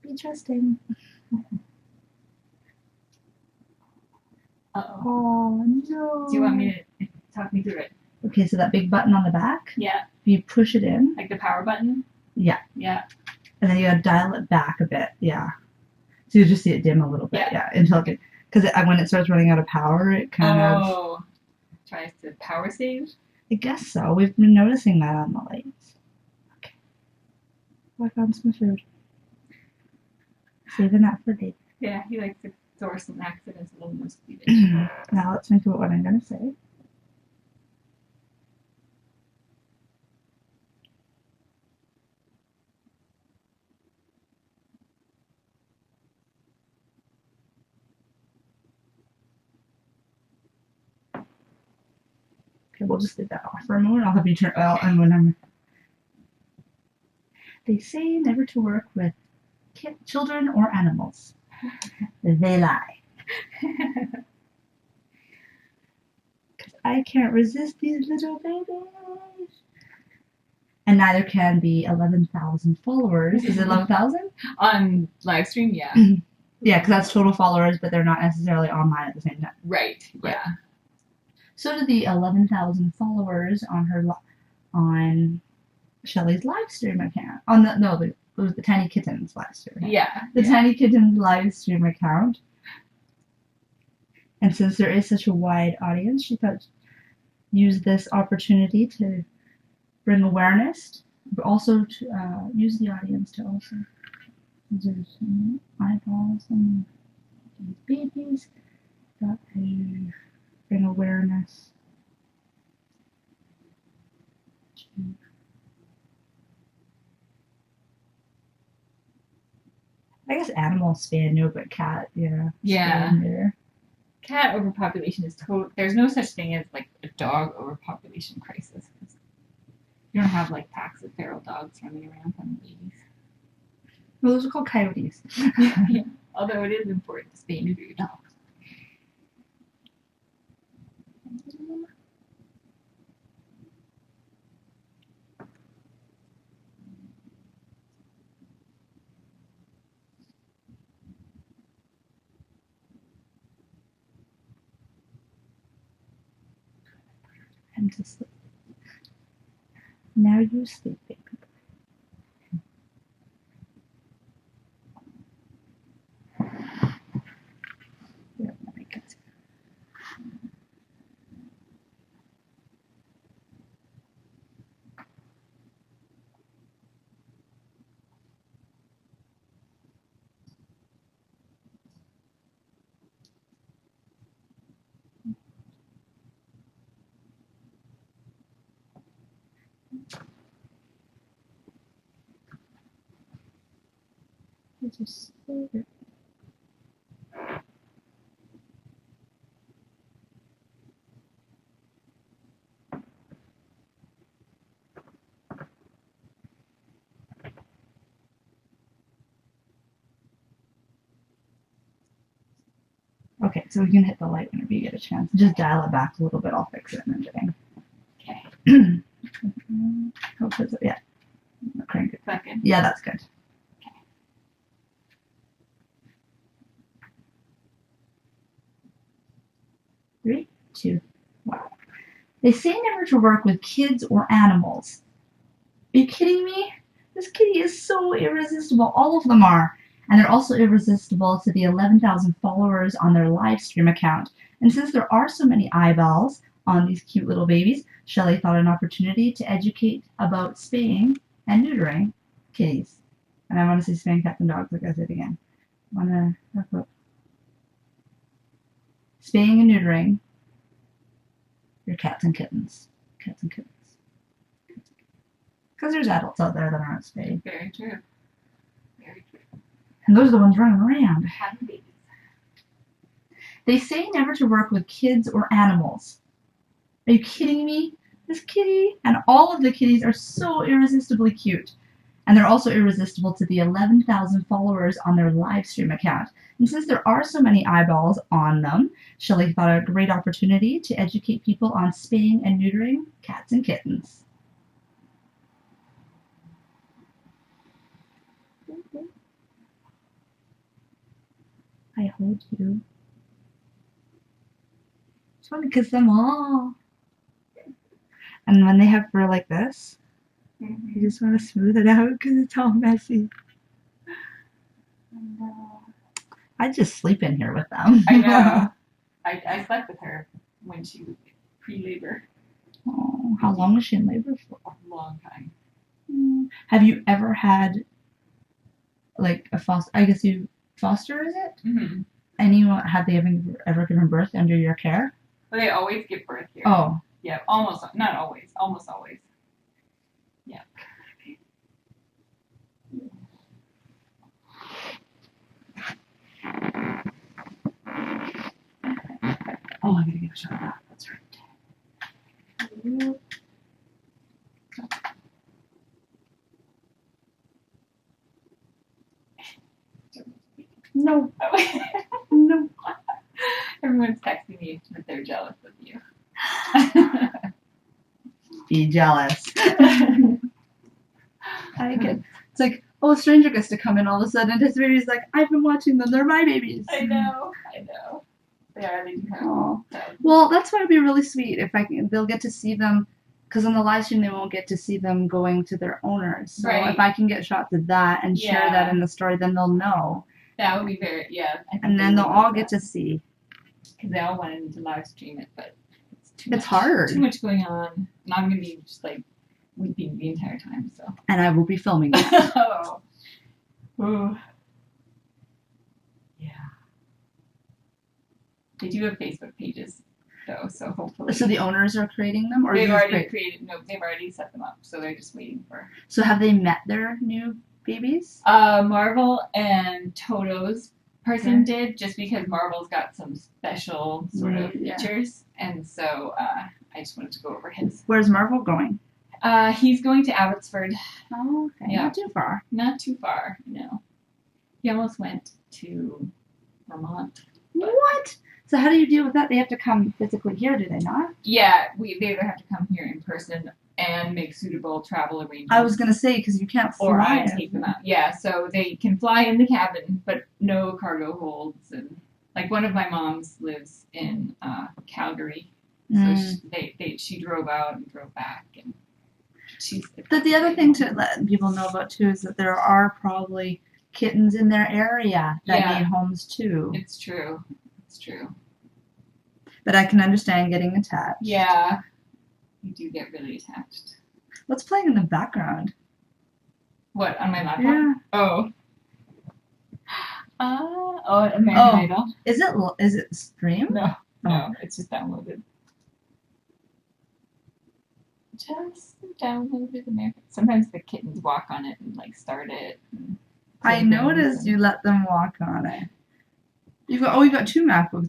Be trusting. Uh-oh. Oh no. Do you want me to talk me through it? Okay, so that big button on the back, Yeah. you push it in, Like the power button? Yeah. Yeah. and then you gotta dial it back a bit, yeah. So you just see it dim a little bit, Yeah. until it, because when it starts running out of power, it kind of. Tries to power save? I guess so. We've been noticing that on the lights. Okay. I found some food. Saving that for later. Yeah, he likes to throw some accidental nose cleavage. Now let's think about what I'm gonna say. Okay, we'll just leave that off for a moment. I'll have you turn. Well, and when I'm. They say never to work with children or animals. They lie. Because I can't resist these little babies. And neither can be 11,000 followers. Is it 11,000? On live stream, yeah. Yeah, because that's total followers, but they're not necessarily online at the same time. Right, yeah. So do the 11,000 followers on Shelley's live stream account. It was the Tiny Kittens live stream. Yeah. The Tiny Kittens live stream account. And since there is such a wide audience, she thought use this opportunity to bring awareness, but also to use the audience to also. There's some eyeballs and these babies that they bring awareness to. I guess animals spay and neuter, but cat, yeah. Yeah. Spay and neuter. Cat overpopulation is total. There's no such thing as like a dog overpopulation crisis. You don't have like packs of feral dogs running around on babies. Well, those are called coyotes. Yeah. Although it is important to spay and neuter your dogs. And to sleep. Now you sleep, baby. Yeah, let me get just sleep. Okay, so we can hit the light whenever you get a chance. Just dial it back a little bit. I'll fix it in a minute. Okay. Hope it's, yeah. Crank it. Second. Yeah, that's good. Three, two, one. They say never to work with kids or animals. Are you kidding me? This kitty is so irresistible. All of them are. And they're also irresistible to the 11,000 followers on their live stream account. And since there are so many eyeballs on these cute little babies, Shelley thought an opportunity to educate about spaying and neutering kitties. And I want to say spaying cats and dogs, like I said again. Spaying and neutering your cats and kittens. Cats and kittens. Because there's adults out there that aren't spayed. Very true. Very true. And those are the ones running around. Having babies. They say never to work with kids or animals. Are you kidding me? This kitty and all of the kitties are so irresistibly cute. And they're also irresistible to the 11,000 followers on their live stream account. And since there are so many eyeballs on them, Shelley thought a great opportunity to educate people on spaying and neutering cats and kittens. I hold you. Just want to kiss them all. And when they have fur like this, you just want to smooth it out because it's all messy. I just sleep in here with them. I know. I slept with her when she was pre-labor. Oh, how long was she in labor for? A long time. Have you ever had, like, a foster? I guess you foster, is it? Mm-hmm. Anyone, have they ever given birth under your care? But they always give birth here. Oh. Yeah, almost. Not always. Almost always. Yeah. Oh, I gotta give a shot of that. That's right. No. No. Everyone's texting me that they're jealous of you. Be jealous. I get. It's like, oh, a stranger gets to come in all of a sudden, and his baby's like, I've been watching them. They're my babies. I know. They are. They do have. Oh. Well, that's why it'd be really sweet if they'll get to see them, because on the live stream they won't get to see them going to their owners. So right. if I can get shots of that and share that in the story, then they'll know. That would be very, yeah. And then they'll all get to see. Because they all wanted to live stream it, but it's hard. Too much going on. And I'm going to be just like weeping the entire time, so. And I will be filming that. Oh. Ooh. Yeah. They do have Facebook pages, though, so hopefully. So the owners are creating them, or they've you've already created. No, they've already set them up, so they're just waiting for. So have they met their new babies? Marvel and Toto's person Okay. did, just because Marvel's got some special sort of Yeah. features, and so I just wanted to go over his. Where's Marvel going? He's going to Abbotsford. Oh, okay. Yeah. Not too far. Not too far, no. He almost went to Vermont. What? So how do you deal with that? They have to come physically here, do they not? Yeah, they either have to come here in person and make suitable travel arrangements. I was gonna say because you can't fly. Or I take them out. Yeah, so they can fly in the cabin, but no cargo holds. And like one of my moms lives in Calgary, so she drove out and drove back, and she's. But the other thing to let people know about too is that there are probably kittens in their area that need homes too. It's true. It's true. But I can understand getting attached. Yeah, you do get really attached. What's playing in the background? What, on my laptop? Yeah. Oh. American Idol. Is it streamed? No, it's just downloaded. Just downloaded American. Sometimes the kittens walk on it and like start it. I noticed you let them walk on it. You've got two MacBooks.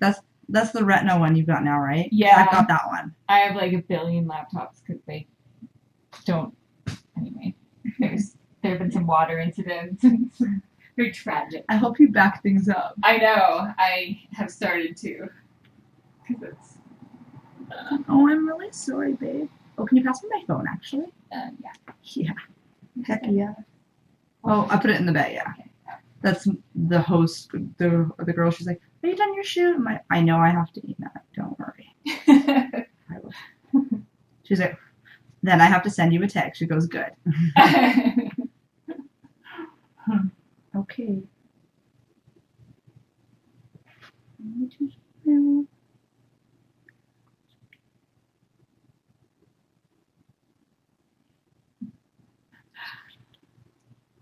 That's the Retina one you've got now, right? Yeah. I've got that one. I have like a billion laptops because they don't. Anyway, there have been some water incidents. Very tragic. I hope you back things up. I know. I have started to. Because it's. Oh, I'm really sorry, babe. Oh, can you pass me my phone, actually? Yeah. Yeah. Heck yeah. Oh, I put it in the bag, yeah. Okay. That's the host, the girl, she's like, are you done your shoot? I know I have to eat that. Don't worry. I will. She's like, then I have to send you a text. She goes, good. Okay.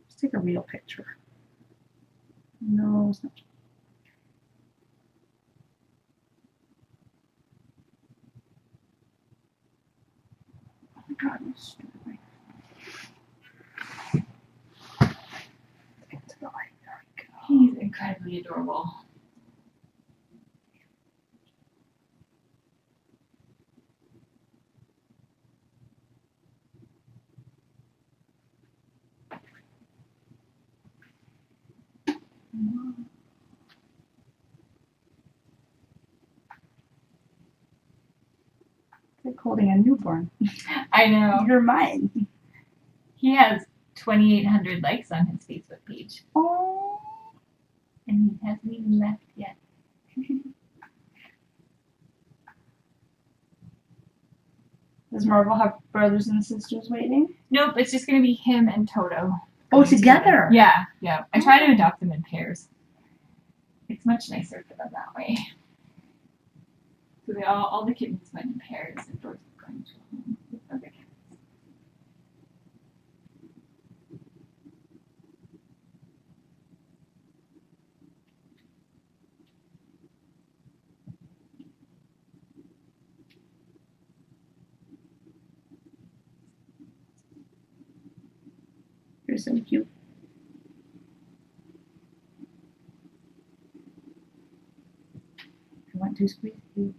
Let's take a real picture. No, it's not. Oh my God, I'm stupid. He's incredibly adorable. It's like holding a newborn. I know. You're mine. He has 2,800 likes on his Facebook page. Oh. And he hasn't even left yet. Does Marvel have brothers and sisters waiting? Nope, it's just going to be him and Toto. Oh, together? Yeah. I try to adopt them in pairs. It's much nicer for them that way. So all the kittens went in pairs and George was going to a home with other cats. You're so cute. I want to squeeze you.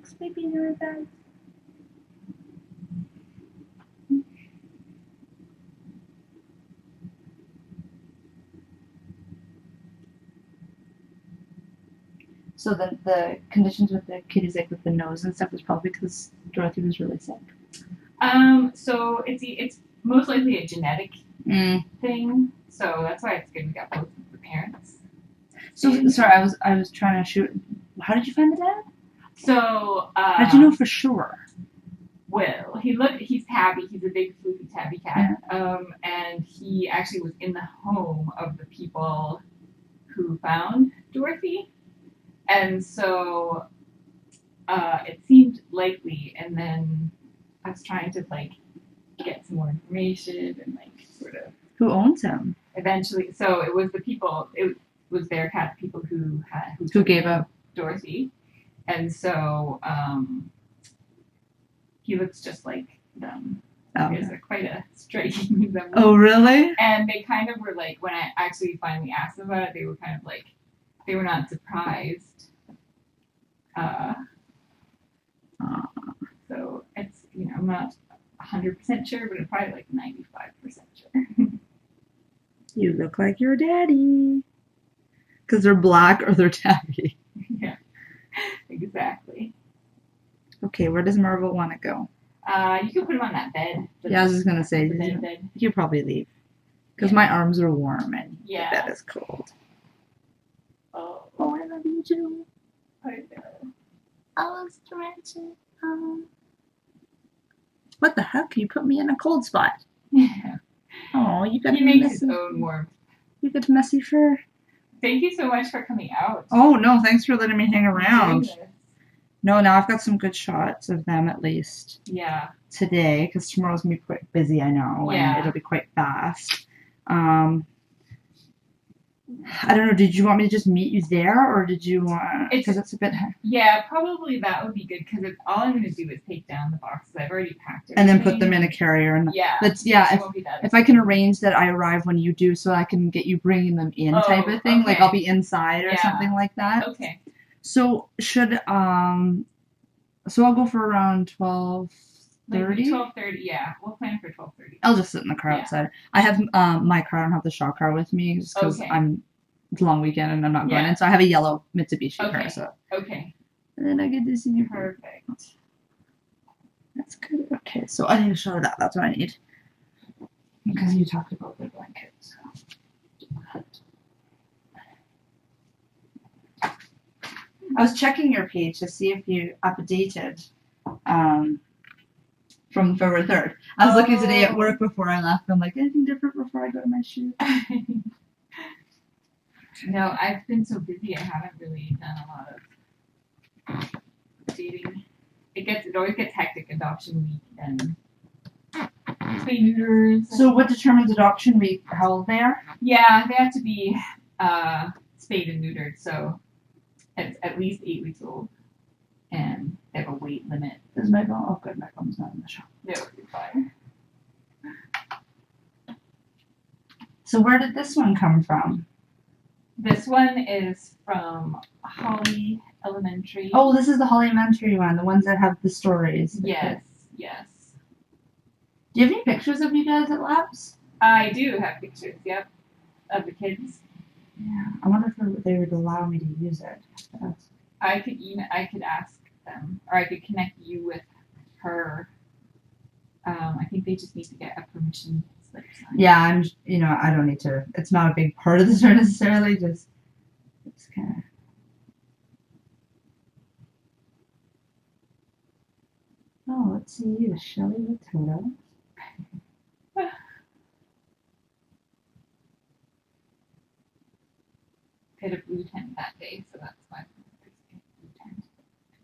looks maybe really bad. So the conditions with the kitties, like with the nose and stuff, was probably because Dorothy was really sick. So it's most likely a genetic thing. So that's why it's good we got both of the parents. So sorry, I was trying to shoot. How did you find the dad? So how did you know for sure? Well, he's tabby. He's a big floofy tabby cat. Yeah. And he actually was in the home of the people who found Dorothy. And so it seemed likely, and then I was trying to like get some more information and like sort of Who owns him? eventually. So it was the people. It was their cat, the people who Gave up Dorothy, and so he looks just like them. Oh. It's quite a striking resemblance. Oh, really? And they kind of were like, when I actually finally asked them about it, they were kind of like, they were not surprised. So it's, I'm not 100% sure, but it's probably like 95% sure. You look like your daddy. Because they're black or they're tabby. Yeah, exactly. Okay, where does Marvel want to go? You can put him on that bed. Yeah, I was just going to say, the bed. You probably leave. Because my arms are warm and the Yeah. bed is cold. Oh, I love you too. I know. I'll stretch it. What the heck? You put me in a cold spot. Yeah. Oh, you got He makes his own warmth. You get messy fur. Thank you so much for coming out. Oh, no, thanks for letting me hang around. Doing this. No, now I've got some good shots of them at least Yeah. today, because tomorrow's going to be quite busy, I know, Yeah. and it'll be quite fast. I don't know, did you want me to just meet you there, or did you want, because it's a bit... Yeah, probably that would be good, because all I'm going to do is take down the boxes. I've already packed everything. And then put them in a carrier. And Yeah. If I can arrange that I arrive when you do, so I can get you bringing them in type of thing, like I'll be inside or something like that. Okay. So should, so I'll go for around 12:30? 12:30, yeah. We'll plan for 12:30. I'll just sit in the car outside. I have my car. I don't have the shaw car with me just because it's a long weekend and I'm not going in. So I have a yellow Mitsubishi car. So. Okay. And then I get to see you. Perfect. That's good. Okay, so I need to show that. That's what I need. Because you talked about the blanket. So. I was checking your page to see if you updated from February 3rd. I was looking today at work before I left. I'm like, anything different before I go to my shoot? No, I've been so busy. I haven't really done a lot of dating. It always gets hectic adoption week and spay neuters. So what determines adoption week? How old they are? Yeah, they have to be spayed and neutered. So it's at least 8 weeks old, and they have a weight limit. Is my phone? Oh, good. My phone's not in the shop. No, you're fine. So where did this one come from? This one is from Holly Elementary. Oh, this is the Holly Elementary one, the ones that have the stories. Yes. Do you have any pictures of you guys at Labs? I do have pictures, yep, of the kids. Yeah, I wonder if they would allow me to use it. I could ask them, or I could connect you with her. I think they just need to get a permission slip signed. Yeah, I don't need to. It's not a big part of the story necessarily. It's kind of. Oh, let's see you, Shelly with Toto. I had a blue tent that day, so that's why blue tent.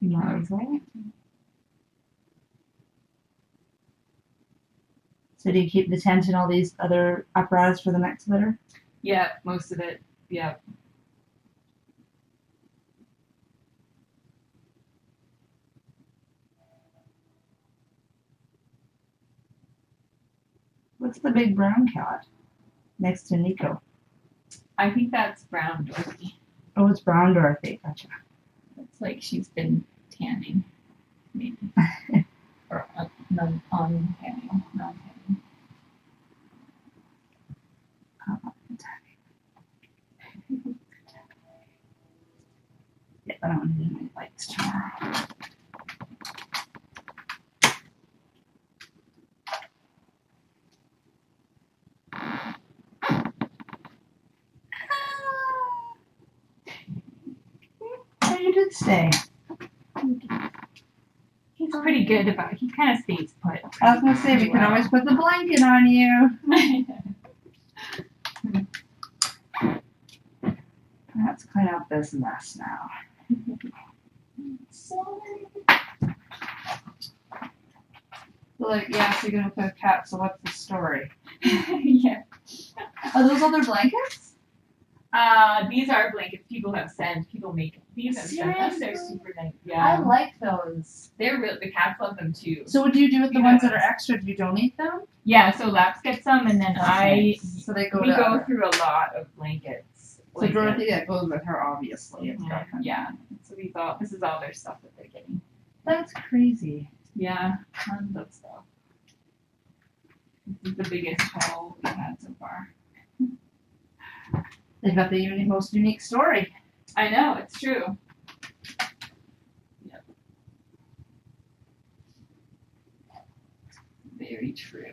Marvel. So do you keep the tent and all these other apparatus for the next litter? Yeah, most of it. Yeah. What's the big brown cat next to Nico? I think that's brown Dorothy. Oh, it's brown Dorothy. Gotcha. It's like she's been tanning. maybe. Or non-panning. Yeah, I don't want to do any lights tomorrow. Oh, you did stay. He's pretty good about it. He kind of stays put. I was gonna say we can always put the blanket on you. Let's clean up this mess now. Sorry. Like, yeah, so you're gonna put a cat, so what's the story? Yeah. Are those other blankets? These are blankets people have sent. People make these and send them. They're super nice. Yeah. I like those. They're real. The cats love them too. So what do you do with the You ones know. that are extra? Do you donate them? Yeah. So Laps gets some, and then So they go we to go through a lot of blankets. So Dorothea goes with her, obviously. It's girlfriend. Yeah. So this is all their stuff that they're getting. That's crazy. Yeah. Tons of stuff. This is the biggest haul we've had so far. They've got the most unique story. I know, it's true. Yep. Very true.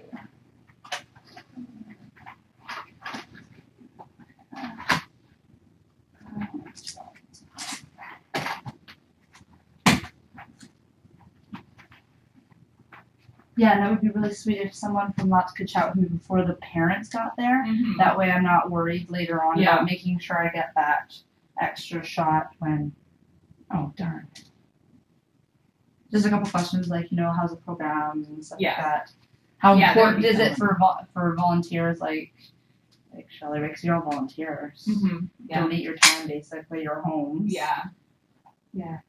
Yeah, that would be really sweet if someone from Lots could chat with me before the parents got there. Mm-hmm. That way I'm not worried later on about making sure I get that extra shot when... Oh, darn. Just a couple questions like, how's the program and stuff like that. How important is it for volunteers like Shelley, because you're all volunteers. Mm-hmm. Yeah. Donate your time, basically, your homes. Yeah. Yeah.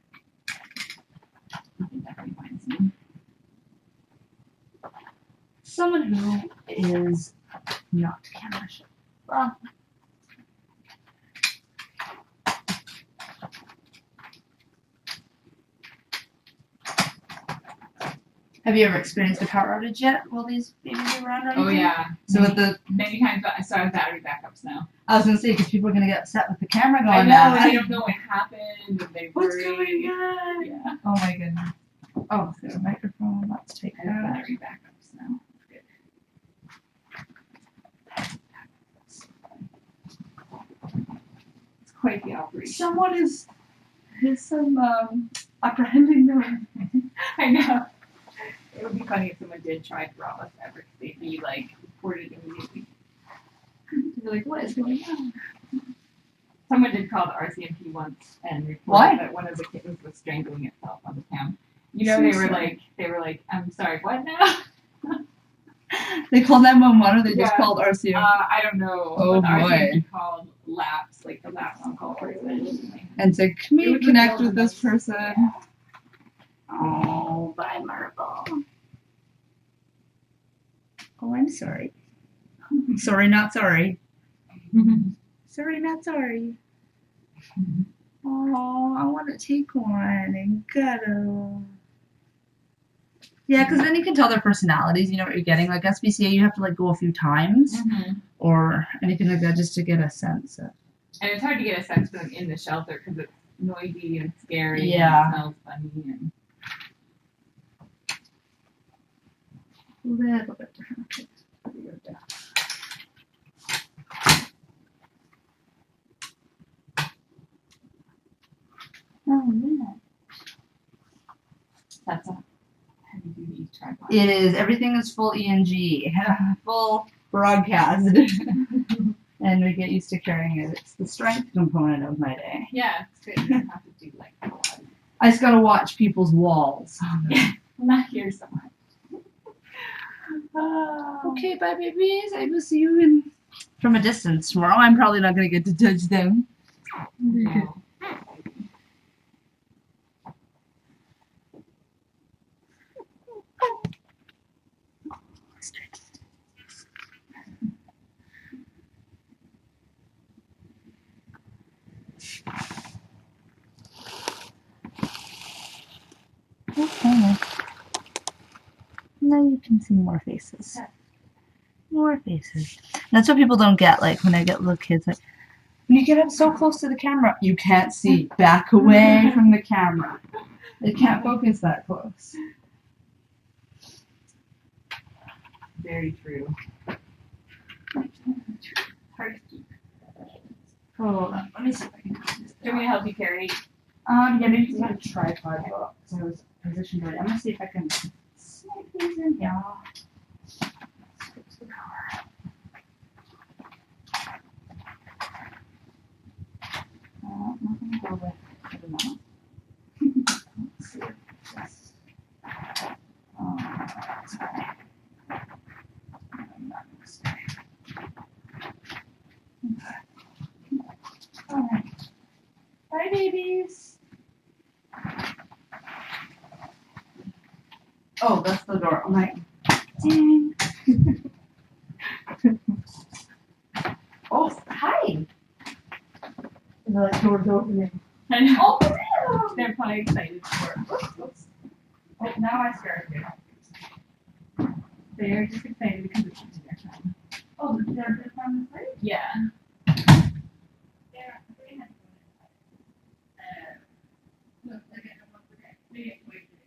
I think that reminds me. Someone who is not camera shy. Well, have you ever experienced a power outage yet while these babies are around or anything? Oh yeah. So with the many times, so I have battery backups now. I was gonna say because people are gonna get upset with the camera going. I know, and they don't know what happened, and they What's worry. going on? Yeah. Oh my goodness. Oh, there's a microphone. Let's take I have that. battery backups now. It's quite the operation. Someone is apprehending them. I know. It would be funny if someone did try to rob us ever, 'cause they'd be like reported immediately. They'd be like, "What is going on?" Someone did call the RCMP once and reported that one of the kittens was strangling itself on the cam. They were like, "I'm sorry, what now?" They called 911 or they just called RCMP? I don't know. Oh, but the boy. RCMP called Laps, like the Laps on call person. And said, "Can we connect with this person?" Oh, bye, Marble. Oh, I'm sorry. Sorry, not sorry. Sorry, not sorry. Oh, I want to take one and cuddle. Yeah, because then you can tell their personalities. You know what you're getting. Like SPCA, you have to go a few times or anything like that just to get a sense of. And it's hard to get a sense for them in the shelter because it's noisy and scary. Yeah. And it smells funny. And... A little bit different. Oh, yeah. That's a heavy-duty tripod. It is. Everything is full ENG. Full broadcast. And we get used to carrying it. It's the strength component of my day. Yeah, it's good. You don't have to do a lot. I just gotta watch people's walls. Yeah, not here so much. Okay, bye babies. I will see you from a distance tomorrow. I'm probably not gonna get to touch them. No. Okay. can see more faces. More faces. That's what people don't get. Like when I get little kids, like when you get up so close to the camera, you can't see. Back away from the camera. They can't focus that close. Very true. Hard to keep. Hold on. Let me see if I can do this. Do you want me to help you carry? Yeah, maybe just a tripod because I was positioned right. I'm gonna see if I can snake these in here. Switch the power. I'm not gonna go with the mouth. Let's see if this. That's okay. I'm not gonna stay. Okay. All right. Bye, babies. Oh, that's the door. I'm like, dang. Oh, hi. And they're like, door's opening. I know. Oh, hello. They're probably excited for it. Oops. Oh, now I scared you. They're just excited because it's dinner time. Oh, they're from the place? Yeah. No, they get them up today. They get to wait today.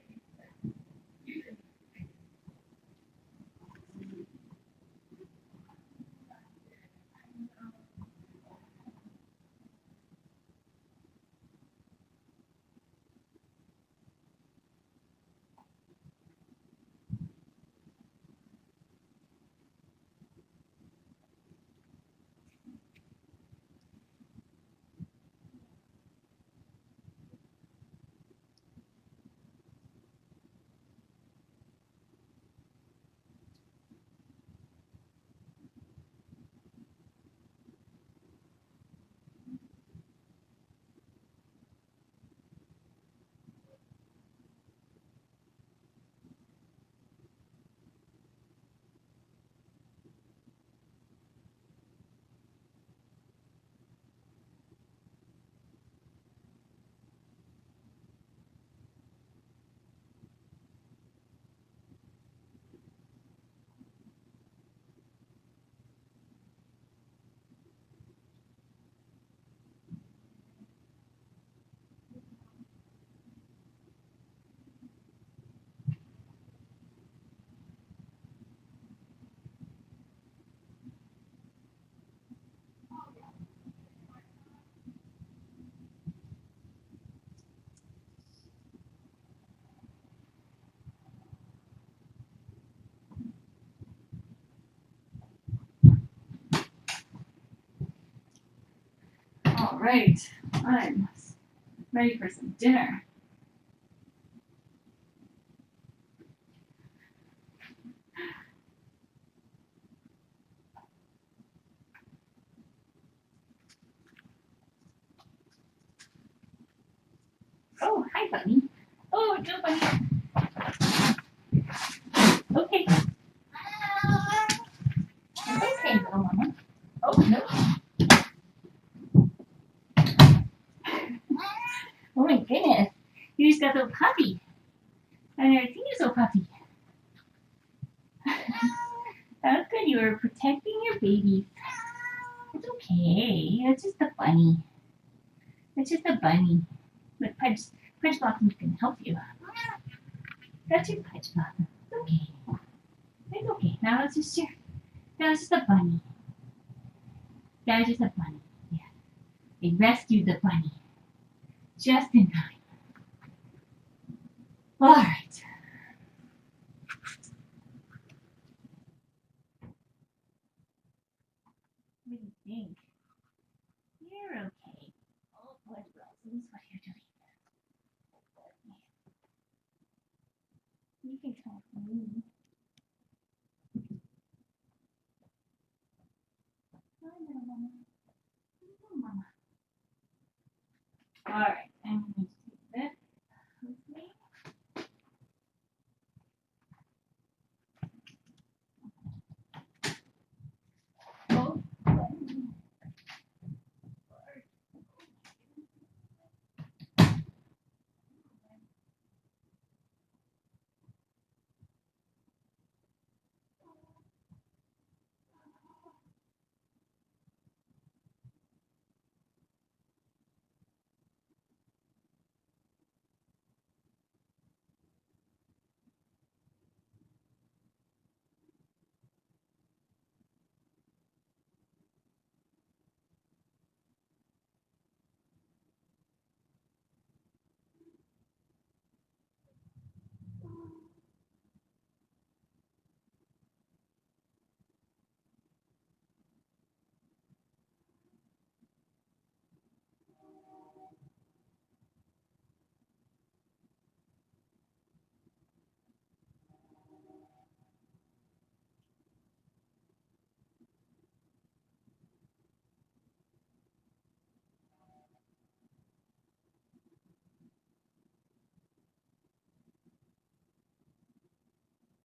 All right. I'm ready for some dinner. Oh, hi, bunny. Oh, no, bunny. Okay. Okay, little mama. Oh, no. Oh, my goodness. You just got a little puppy. I've never seen you so puppy. That's good. You were protecting your babies. It's okay. It's just a bunny. It's just a bunny. But Pudge Blossom's gonna help you. That's your Pudge Blossom. It's okay. It's okay. Now it's just a bunny. That was just a bunny. Yeah. They rescued the bunny. Just in time. All right. What do you think? You're okay. Oh, Pudge Blossoms, what are you doing? You can come with me. Hi, little mama. Little mama. All right, I'm going to